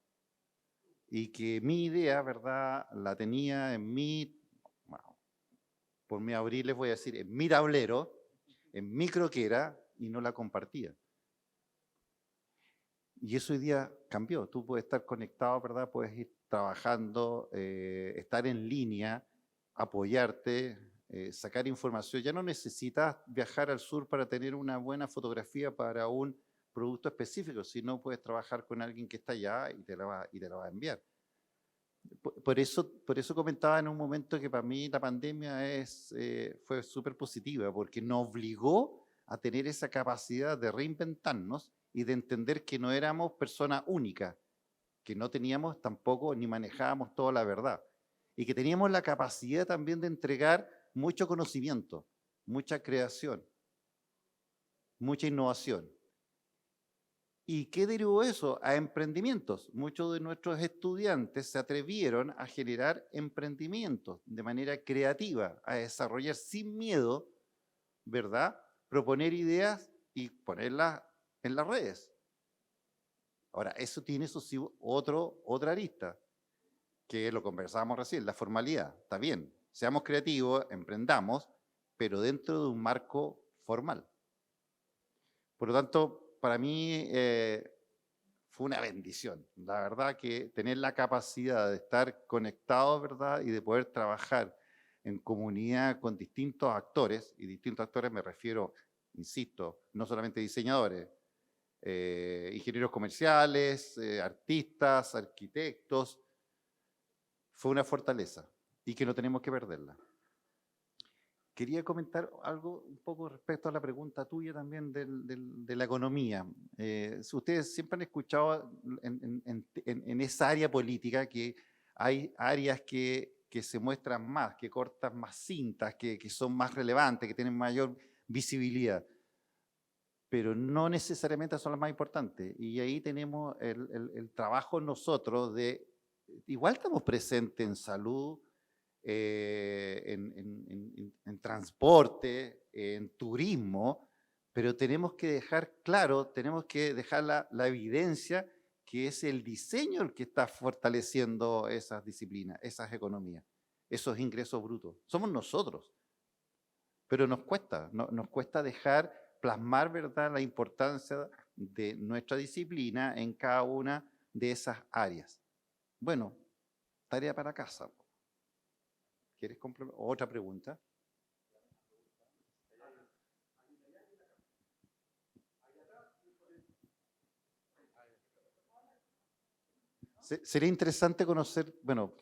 Y que mi idea, ¿verdad?, la tenía en bueno, por mi abrir les voy a decir, en mi tablero, en mi croquera, y no la compartía. Y eso hoy día cambió. Tú puedes estar conectado, ¿verdad? Puedes ir trabajando, estar en línea, apoyarte, sacar información. Ya no necesitas viajar al sur para tener una buena fotografía para un producto específico, sino puedes trabajar con alguien que está allá y te la va a enviar. Por eso comentaba en un momento que para mí la pandemia fue súper positiva, porque nos obligó a tener esa capacidad de reinventarnos y de entender que no éramos personas únicas, que no teníamos tampoco ni manejábamos toda la verdad, y que teníamos la capacidad también de entregar mucho conocimiento, mucha creación, mucha innovación. ¿Y qué derivó eso? A emprendimientos. Muchos de nuestros estudiantes se atrevieron a generar emprendimientos de manera creativa, a desarrollar sin miedo, ¿verdad?, proponer ideas y ponerlas en las redes. Ahora, eso tiene, eso sí, otra arista, que lo conversábamos recién, la formalidad. Está bien, seamos creativos, emprendamos, pero dentro de un marco formal. Por lo tanto, para mí fue una bendición. La verdad que tener la capacidad de estar conectados, ¿verdad?, y de poder trabajar en comunidad con distintos actores, y distintos actores me refiero, insisto, no solamente diseñadores, ingenieros comerciales, artistas, arquitectos, fue una fortaleza y que no tenemos que perderla. quería comentar algo un poco respecto a la pregunta tuya también de la economía. Si ustedes siempre han escuchado en esa área política que hay áreas que se muestran más, que cortan más cintas, que son más relevantes, que tienen mayor visibilidad, pero no necesariamente son las más importantes. Y ahí tenemos el trabajo nosotros de, igual estamos presentes en salud, en transporte, en turismo, pero tenemos que dejar claro, tenemos que dejar la evidencia que es el diseño el que está fortaleciendo esas disciplinas, esas economías, esos ingresos brutos. Somos nosotros, pero nos cuesta dejar plasmar, ¿verdad?, la importancia de nuestra disciplina en cada una de esas áreas. Bueno, tarea para casa. ¿Quieres complementar? ¿Otra pregunta? Sería interesante conocer, bueno,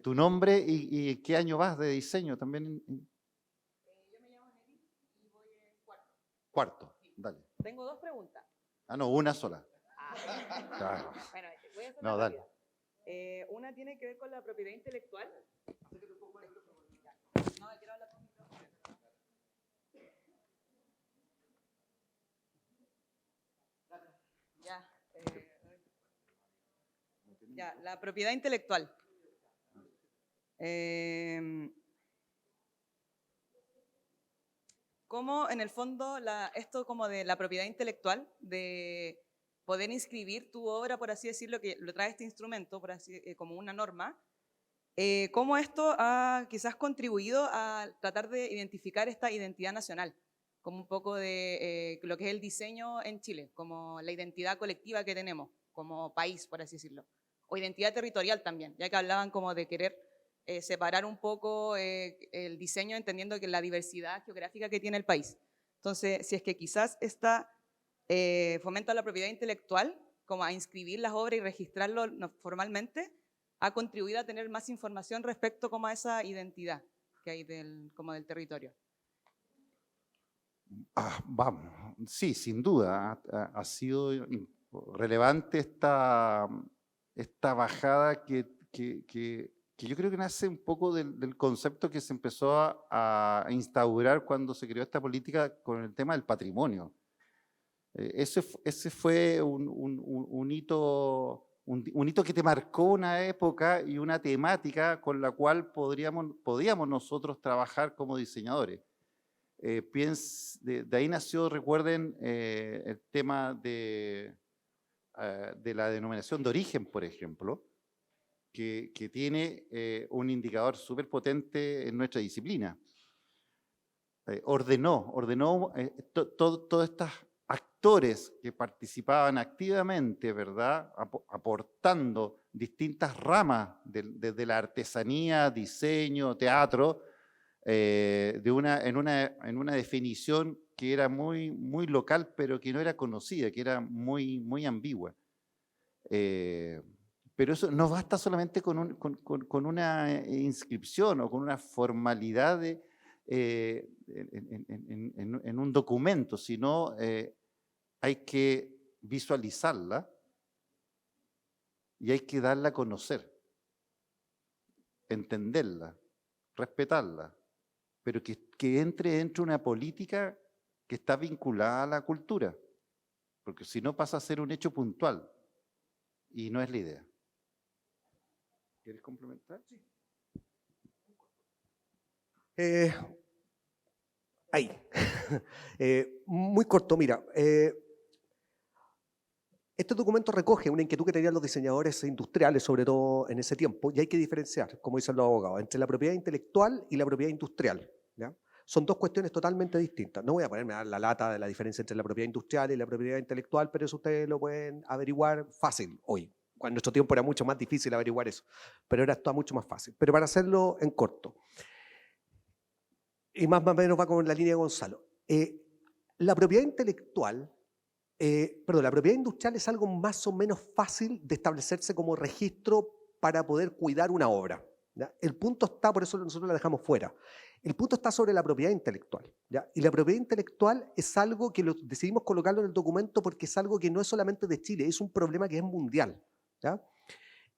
tu nombre y qué año vas de diseño también. Yo me llamo Nelly y voy en cuarto. Cuarto, dale. Tengo dos preguntas. Ah, no, una sola. Claro. Bueno, voy a hacer No, una dale. rápida. Una tiene que ver con la propiedad intelectual. No, quiero hablar con mi micrófono. Ya. Ya, la propiedad intelectual. ¿Cómo en el fondo esto como de la propiedad intelectual, de poder inscribir tu obra, por así decirlo, que lo trae este instrumento por así, como una norma, cómo esto ha quizás contribuido a tratar de identificar esta identidad nacional, como un poco de lo que es el diseño en Chile, como la identidad colectiva que tenemos como país, por así decirlo, o identidad territorial también, ya que hablaban como de querer separar un poco el diseño entendiendo que la diversidad geográfica que tiene el país. Entonces, si es que quizás esta fomenta la propiedad intelectual, como a inscribir las obras y registrarlo formalmente, ha contribuido a tener más información respecto como a esa identidad que hay como del territorio. Vamos, sí, sin duda, ha sido relevante esta bajada que yo creo que nace un poco del concepto que se empezó a instaurar cuando se creó esta política con el tema del patrimonio. Ese fue un hito que te marcó una época y una temática con la cual podíamos nosotros trabajar como diseñadores. De ahí nació, recuerden, el tema de la denominación de origen, por ejemplo, que tiene un indicador súper potente en nuestra disciplina. Ordenó todos estos actores que participaban activamente, ¿verdad?, aportando distintas ramas desde la artesanía, diseño, teatro, en una definición que era muy local, pero que no era conocida, que era muy ambigua. Pero eso no basta solamente con una inscripción o con una formalidad en un documento, sino hay que visualizarla y hay que darla a conocer, entenderla, respetarla, pero que entre dentro de una política que está vinculada a la cultura, porque si no pasa a ser un hecho puntual y no es la idea. ¿Quieres complementar? Sí. Ahí. Muy corto, mira. Este documento recoge una inquietud que tenían los diseñadores industriales, sobre todo en ese tiempo, y hay que diferenciar, como dicen los abogados, entre la propiedad intelectual y la propiedad industrial, ¿ya? Son dos cuestiones totalmente distintas. No voy a ponerme a dar la lata de la diferencia entre la propiedad industrial y la propiedad intelectual, pero eso ustedes lo pueden averiguar fácil hoy. En nuestro tiempo era mucho más difícil averiguar eso, pero ahora está mucho más fácil. Pero para hacerlo en corto, y más o menos va con la línea de Gonzalo, la propiedad intelectual, la propiedad industrial es algo más o menos fácil de establecerse como registro para poder cuidar una obra, ¿ya? El punto está, por eso nosotros la dejamos fuera. El punto está sobre la propiedad intelectual, ¿ya? Y la propiedad intelectual es algo que decidimos colocarlo en el documento porque es algo que no es solamente de Chile, es un problema que es mundial, ¿ya?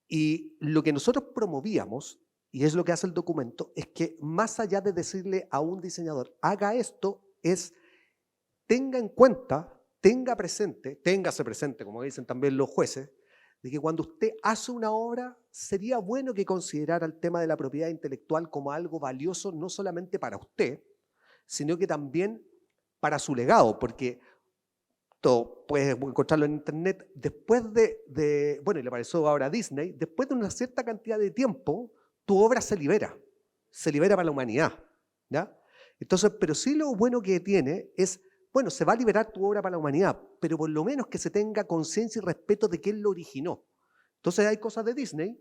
Y lo que nosotros promovíamos, y es lo que hace el documento, es que más allá de decirle a un diseñador, haga esto, es tenga en cuenta, téngase presente, como dicen también los jueces, de que cuando usted hace una obra, sería bueno que considerara el tema de la propiedad intelectual como algo valioso, no solamente para usted, sino que también para su legado, porque todo puedes encontrarlo en internet, después bueno, y le pareció ahora a Disney, después de una cierta cantidad de tiempo, tu obra se libera para la humanidad, ¿ya? Entonces, pero sí lo bueno que tiene es, bueno, se va a liberar tu obra para la humanidad, pero por lo menos que se tenga conciencia y respeto de quién lo originó. Entonces hay cosas de Disney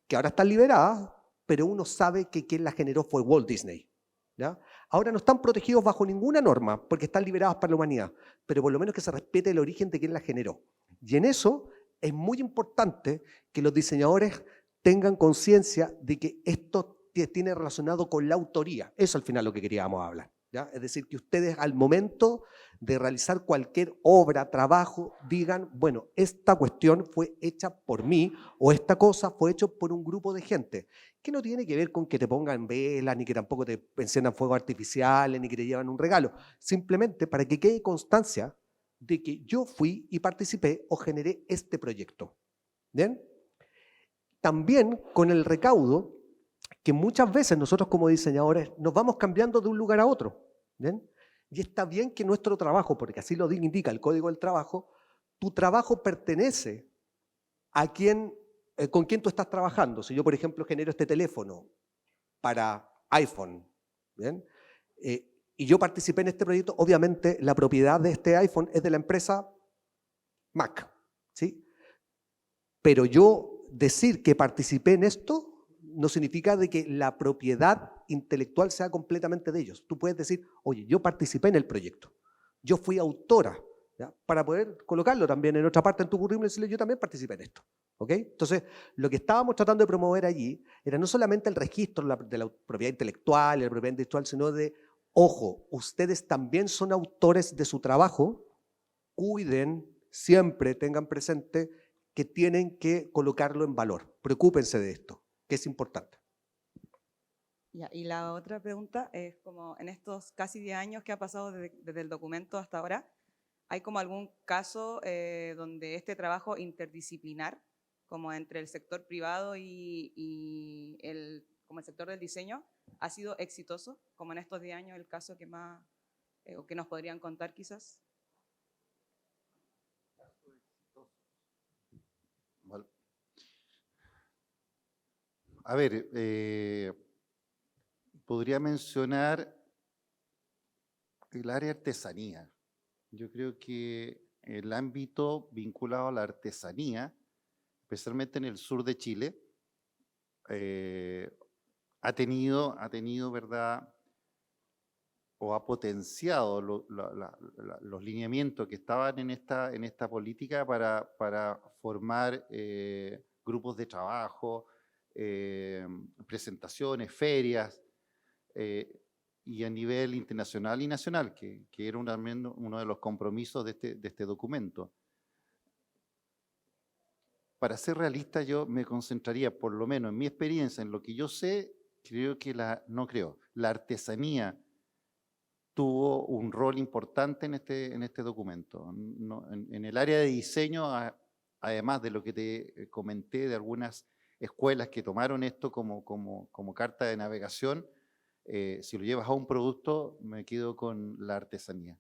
que ahora están liberadas, pero uno sabe que quien las generó fue Walt Disney, ¿ya? Ahora no están protegidos bajo ninguna norma porque están liberadas para la humanidad, pero por lo menos que se respete el origen de quien las generó. Y en eso es muy importante que los diseñadores tengan conciencia de que esto tiene relacionado con la autoría. Eso al final lo que queríamos hablar, ¿ya? Es decir, que ustedes al momento de realizar cualquier obra, trabajo, digan, bueno, esta cuestión fue hecha por mí o esta cosa fue hecha por un grupo de gente, que no tiene que ver con que te pongan velas, ni que tampoco te enciendan fuegos artificiales, ni que te llevan un regalo. Simplemente para que quede constancia de que yo fui y participé o generé este proyecto. ¿Bien? También con el recaudo, que muchas veces nosotros como diseñadores nos vamos cambiando de un lugar a otro. ¿Bien? Y está bien que nuestro trabajo, porque así lo indica el Código del Trabajo, tu trabajo pertenece a con quien tú estás trabajando. Si yo, por ejemplo, genero este teléfono para iPhone, ¿bien? Y yo participé en este proyecto, obviamente la propiedad de este iPhone es de la empresa Mac, ¿sí? Pero yo decir que participé en esto no significa de que la propiedad intelectual sea completamente de ellos. Tú puedes decir, oye, yo participé en el proyecto, yo fui autora, ¿ya? Para poder colocarlo también en otra parte en tu currículum y decirle, yo también participé en esto. ¿Ok? Entonces, lo que estábamos tratando de promover allí era no solamente el registro de la propiedad intelectual, la propiedad intelectual, sino de, ojo, ustedes también son autores de su trabajo, cuiden, siempre tengan presente que tienen que colocarlo en valor. Preocúpense de esto, que es importante. Ya, y la otra pregunta es como en estos casi 10 años que ha pasado desde el documento hasta ahora, ¿hay como algún caso donde este trabajo interdisciplinar, como entre el sector privado y como el sector del diseño, ha sido exitoso? Como en estos 10 años el caso que más, o que nos podrían contar quizás. Bueno. A ver, podría mencionar el área de artesanía. Yo creo que el ámbito vinculado a la artesanía, especialmente en el sur de Chile, ha tenido, ¿verdad?, o ha potenciado los lineamientos que estaban en esta política para formar grupos de trabajo, presentaciones, ferias, y a nivel internacional y nacional, que era uno de los compromisos de este documento. Para ser realista, yo me concentraría, por lo menos en mi experiencia, en lo que yo sé, la artesanía tuvo un rol importante en este documento. En el área de diseño, además de lo que te comenté de algunas escuelas que tomaron esto como carta de navegación, si lo llevas a un producto, me quedo con la artesanía.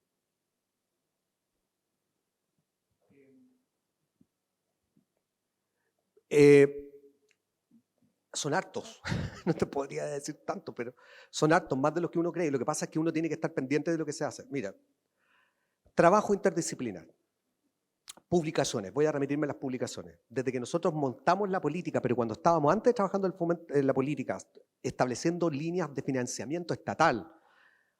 Son hartos, no te podría decir tanto, pero son hartos, más de los que uno cree. Lo que pasa es que uno tiene que estar pendiente de lo que se hace. Mira, trabajo interdisciplinar, publicaciones, voy a remitirme a las publicaciones. Desde que nosotros montamos la política, pero cuando estábamos antes trabajando en la política, estableciendo líneas de financiamiento estatal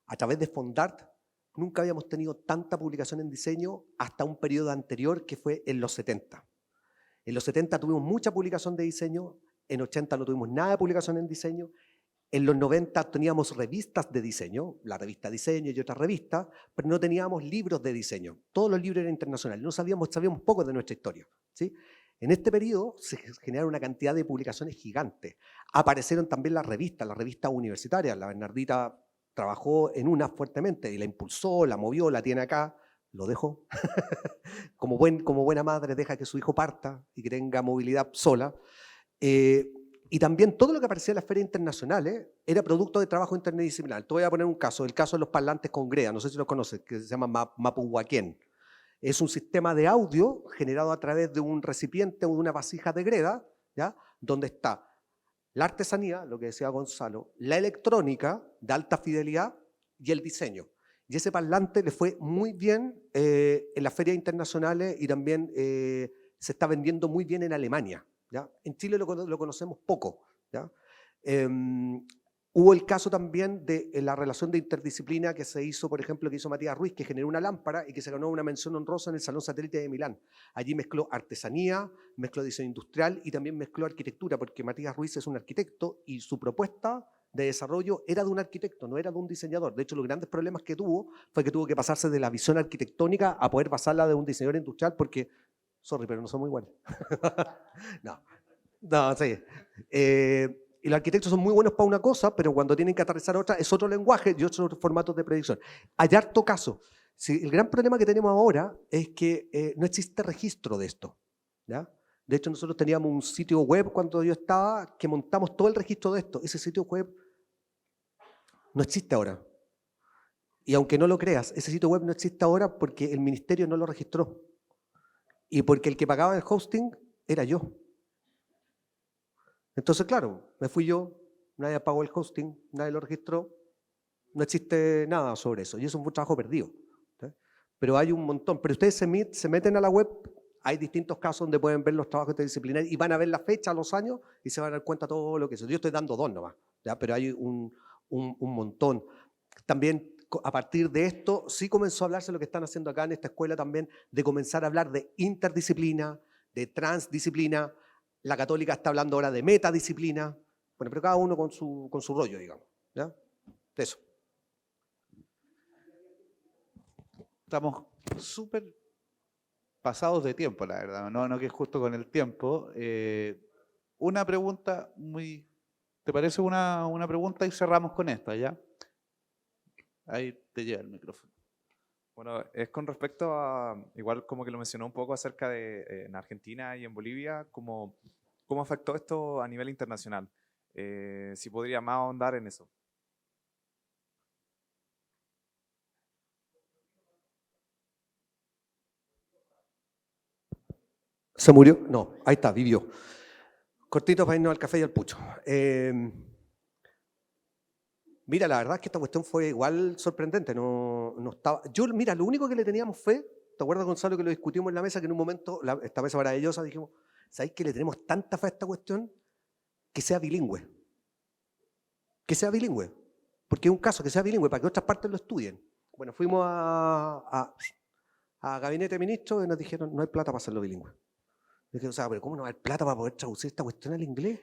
a través de Fondart, nunca habíamos tenido tanta publicación en diseño hasta un periodo anterior que fue en los 70. En los 70 tuvimos mucha publicación de diseño, en 80 no tuvimos nada de publicación en diseño, en los 90 teníamos revistas de diseño, la revista Diseño y otras revistas, pero no teníamos libros de diseño. Todos los libros eran internacionales, no sabíamos poco de nuestra historia, ¿sí? En este periodo se generaron una cantidad de publicaciones gigantes. Aparecieron también las revistas universitarias. La Bernardita trabajó en una fuertemente y la impulsó, la movió, la tiene acá, lo dejó. como buena madre deja que su hijo parta y que tenga movilidad sola. Y también todo lo que aparecía en las ferias internacionales era producto de trabajo interdisciplinar. Te voy a poner un caso, el caso de los parlantes con GREA, no sé si lo conoces, que se llama Mapuhuaquén. Es un sistema de audio generado a través de un recipiente o de una vasija de greda, ¿ya? Donde está la artesanía, lo que decía Gonzalo, la electrónica de alta fidelidad y el diseño. Y ese parlante le fue muy bien en las ferias internacionales y también se está vendiendo muy bien en Alemania, ¿ya? En Chile lo conocemos poco, ¿ya? Hubo el caso también de la relación de interdisciplina que se hizo, por ejemplo, que hizo Matías Ruiz, que generó una lámpara y que se ganó una mención honrosa en el Salón Satélite de Milán. Allí mezcló artesanía, mezcló diseño industrial y también mezcló arquitectura, porque Matías Ruiz es un arquitecto y su propuesta de desarrollo era de un arquitecto, no era de un diseñador. De hecho, los grandes problemas que tuvo fue que tuvo que pasarse de la visión arquitectónica a poder pasarla de un diseñador industrial porque, sorry, pero no somos iguales. No, sí. Y los arquitectos son muy buenos para una cosa, pero cuando tienen que aterrizar otra, es otro lenguaje y otros formatos de predicción. Hay harto caso. Sí, el gran problema que tenemos ahora es que no existe registro de esto, ¿ya? De hecho, nosotros teníamos un sitio web cuando yo estaba que montamos todo el registro de esto. Ese sitio web no existe ahora. Y aunque no lo creas, ese sitio web no existe ahora porque el ministerio no lo registró. Y porque el que pagaba el hosting era yo. Entonces, claro, me fui yo, nadie pagó el hosting, nadie lo registró, no existe nada sobre eso. Y eso es un trabajo perdido, ¿sí? Pero hay un montón. Pero ustedes se meten a la web, hay distintos casos donde pueden ver los trabajos interdisciplinarios y van a ver la fecha, los años, y se van a dar cuenta de todo lo que es. Yo estoy dando dos nomás, ¿ya? Pero hay un montón. También a partir de esto sí comenzó a hablarse de lo que están haciendo acá en esta escuela también, de comenzar a hablar de interdisciplina, de transdisciplina. La Católica está hablando ahora de metadisciplina. Bueno, pero cada uno con su rollo, digamos, ¿ya? Eso. Estamos súper pasados de tiempo, la verdad. No que es justo con el tiempo. Una pregunta muy... ¿Te parece una pregunta y cerramos con esta, ya? Ahí te llega el micrófono. Bueno, es con respecto a, igual como que lo mencionó un poco acerca de en Argentina y en Bolivia, cómo afectó esto a nivel internacional. Si podría más ahondar en eso. ¿Se murió? No, ahí está, vivió. Cortito para irnos al café y al pucho. Mira, la verdad es que esta cuestión fue igual sorprendente. No estaba. Yo, mira, lo único que le teníamos fe, ¿te acuerdas, Gonzalo, que lo discutimos en la mesa, que en un momento, esta mesa maravillosa, dijimos, ¿sabéis que le tenemos tanta fe a esta cuestión? Que sea bilingüe. Que sea bilingüe. Porque es un caso que sea bilingüe, para que otras partes lo estudien. Bueno, fuimos a Gabinete de Ministros y nos dijeron, no hay plata para hacerlo bilingüe. Yo dije, o sea, pero ¿cómo no hay plata para poder traducir esta cuestión al inglés?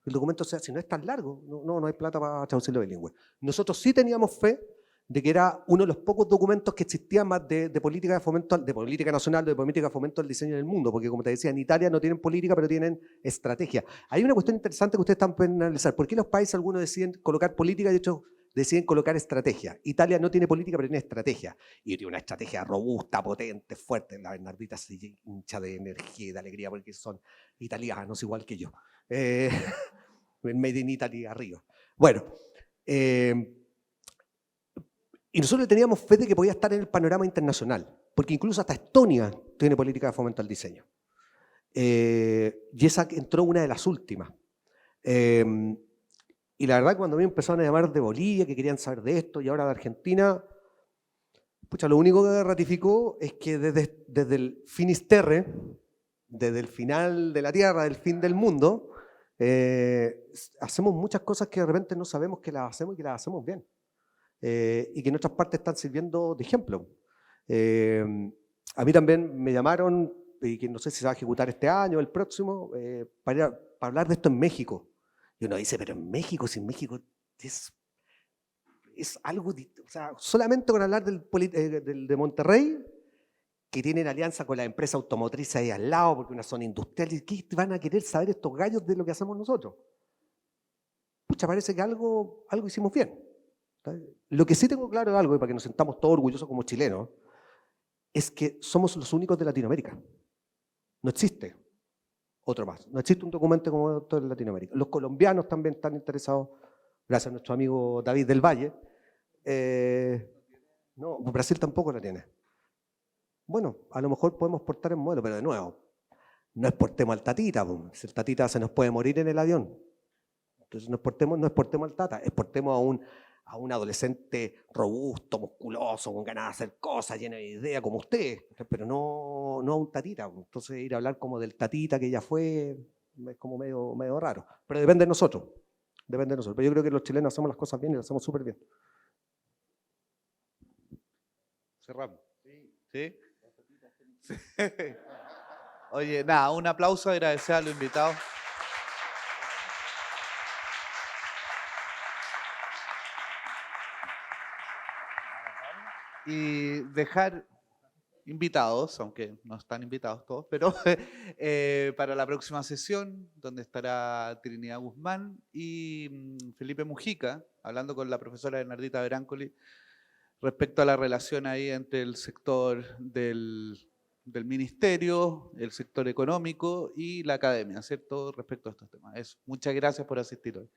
El documento, o sea, si no es tan largo, no hay plata para traducirlo bilingüe. Nosotros sí teníamos fe de que era uno de los pocos documentos que existían más de política de fomento, de política nacional, de política de fomento del diseño del mundo, porque como te decía, en Italia no tienen política, pero tienen estrategia. Hay una cuestión interesante que ustedes están pueden analizar. ¿Por qué los países algunos deciden colocar política y otros deciden colocar estrategia? Italia no tiene política, pero tiene estrategia. Y tiene una estrategia robusta, potente, fuerte. La Bernardita se hincha de energía y de alegría porque son italianos igual que yo. Made in Italy arriba. Bueno, y nosotros teníamos fe de que podía estar en el panorama internacional, porque incluso hasta Estonia tiene política de fomento al diseño. Y esa entró una de las últimas. Y la verdad, cuando me empezaron a llamar de Bolivia, que querían saber de esto, y ahora de Argentina, pucha, lo único que ratificó es que desde el Finisterre, desde el final de la Tierra, del fin del mundo, hacemos muchas cosas que de repente no sabemos que las hacemos y que las hacemos bien. Y que en otras partes están sirviendo de ejemplo. A mí también me llamaron y que no sé si se va a ejecutar este año o el próximo, para hablar de esto en México. Y uno dice, pero en México, si en México es algo, o sea, solamente con hablar de Monterrey, que tienen alianza con la empresa automotriz ahí al lado, porque es una zona industrial, ¿y qué van a querer saber estos gallos de lo que hacemos nosotros? Pucha, parece que algo hicimos bien. Lo que sí tengo claro de algo, y para que nos sentamos todos orgullosos como chilenos, es que somos los únicos de Latinoamérica. No existe otro más. No existe un documento como esto en Latinoamérica. Los colombianos también están interesados, gracias a nuestro amigo David del Valle. No, Brasil tampoco la tiene. Bueno, a lo mejor podemos portar en modelo, pero de nuevo, no exportemos al tatita, si el tatita se nos puede morir en el avión. Entonces no exportemos al tata, exportemos a un adolescente robusto, musculoso, con ganas de hacer cosas, lleno de ideas como usted, pero no a un tatita. Entonces ir a hablar como del tatita que ya fue es como medio raro. Pero depende de nosotros. Depende de nosotros. Pero yo creo que los chilenos hacemos las cosas bien y las hacemos súper bien. Cerramos. ¿Sí? Sí. Oye, nada, un aplauso, agradecer a los invitados. Y dejar invitados, aunque no están invitados todos, pero para la próxima sesión, donde estará Trinidad Guzmán y Felipe Mujica, hablando con la profesora Bernardita Berancoli, respecto a la relación ahí entre el sector del ministerio, el sector económico y la academia, ¿cierto? Respecto a estos temas. Eso. Muchas gracias por asistir hoy.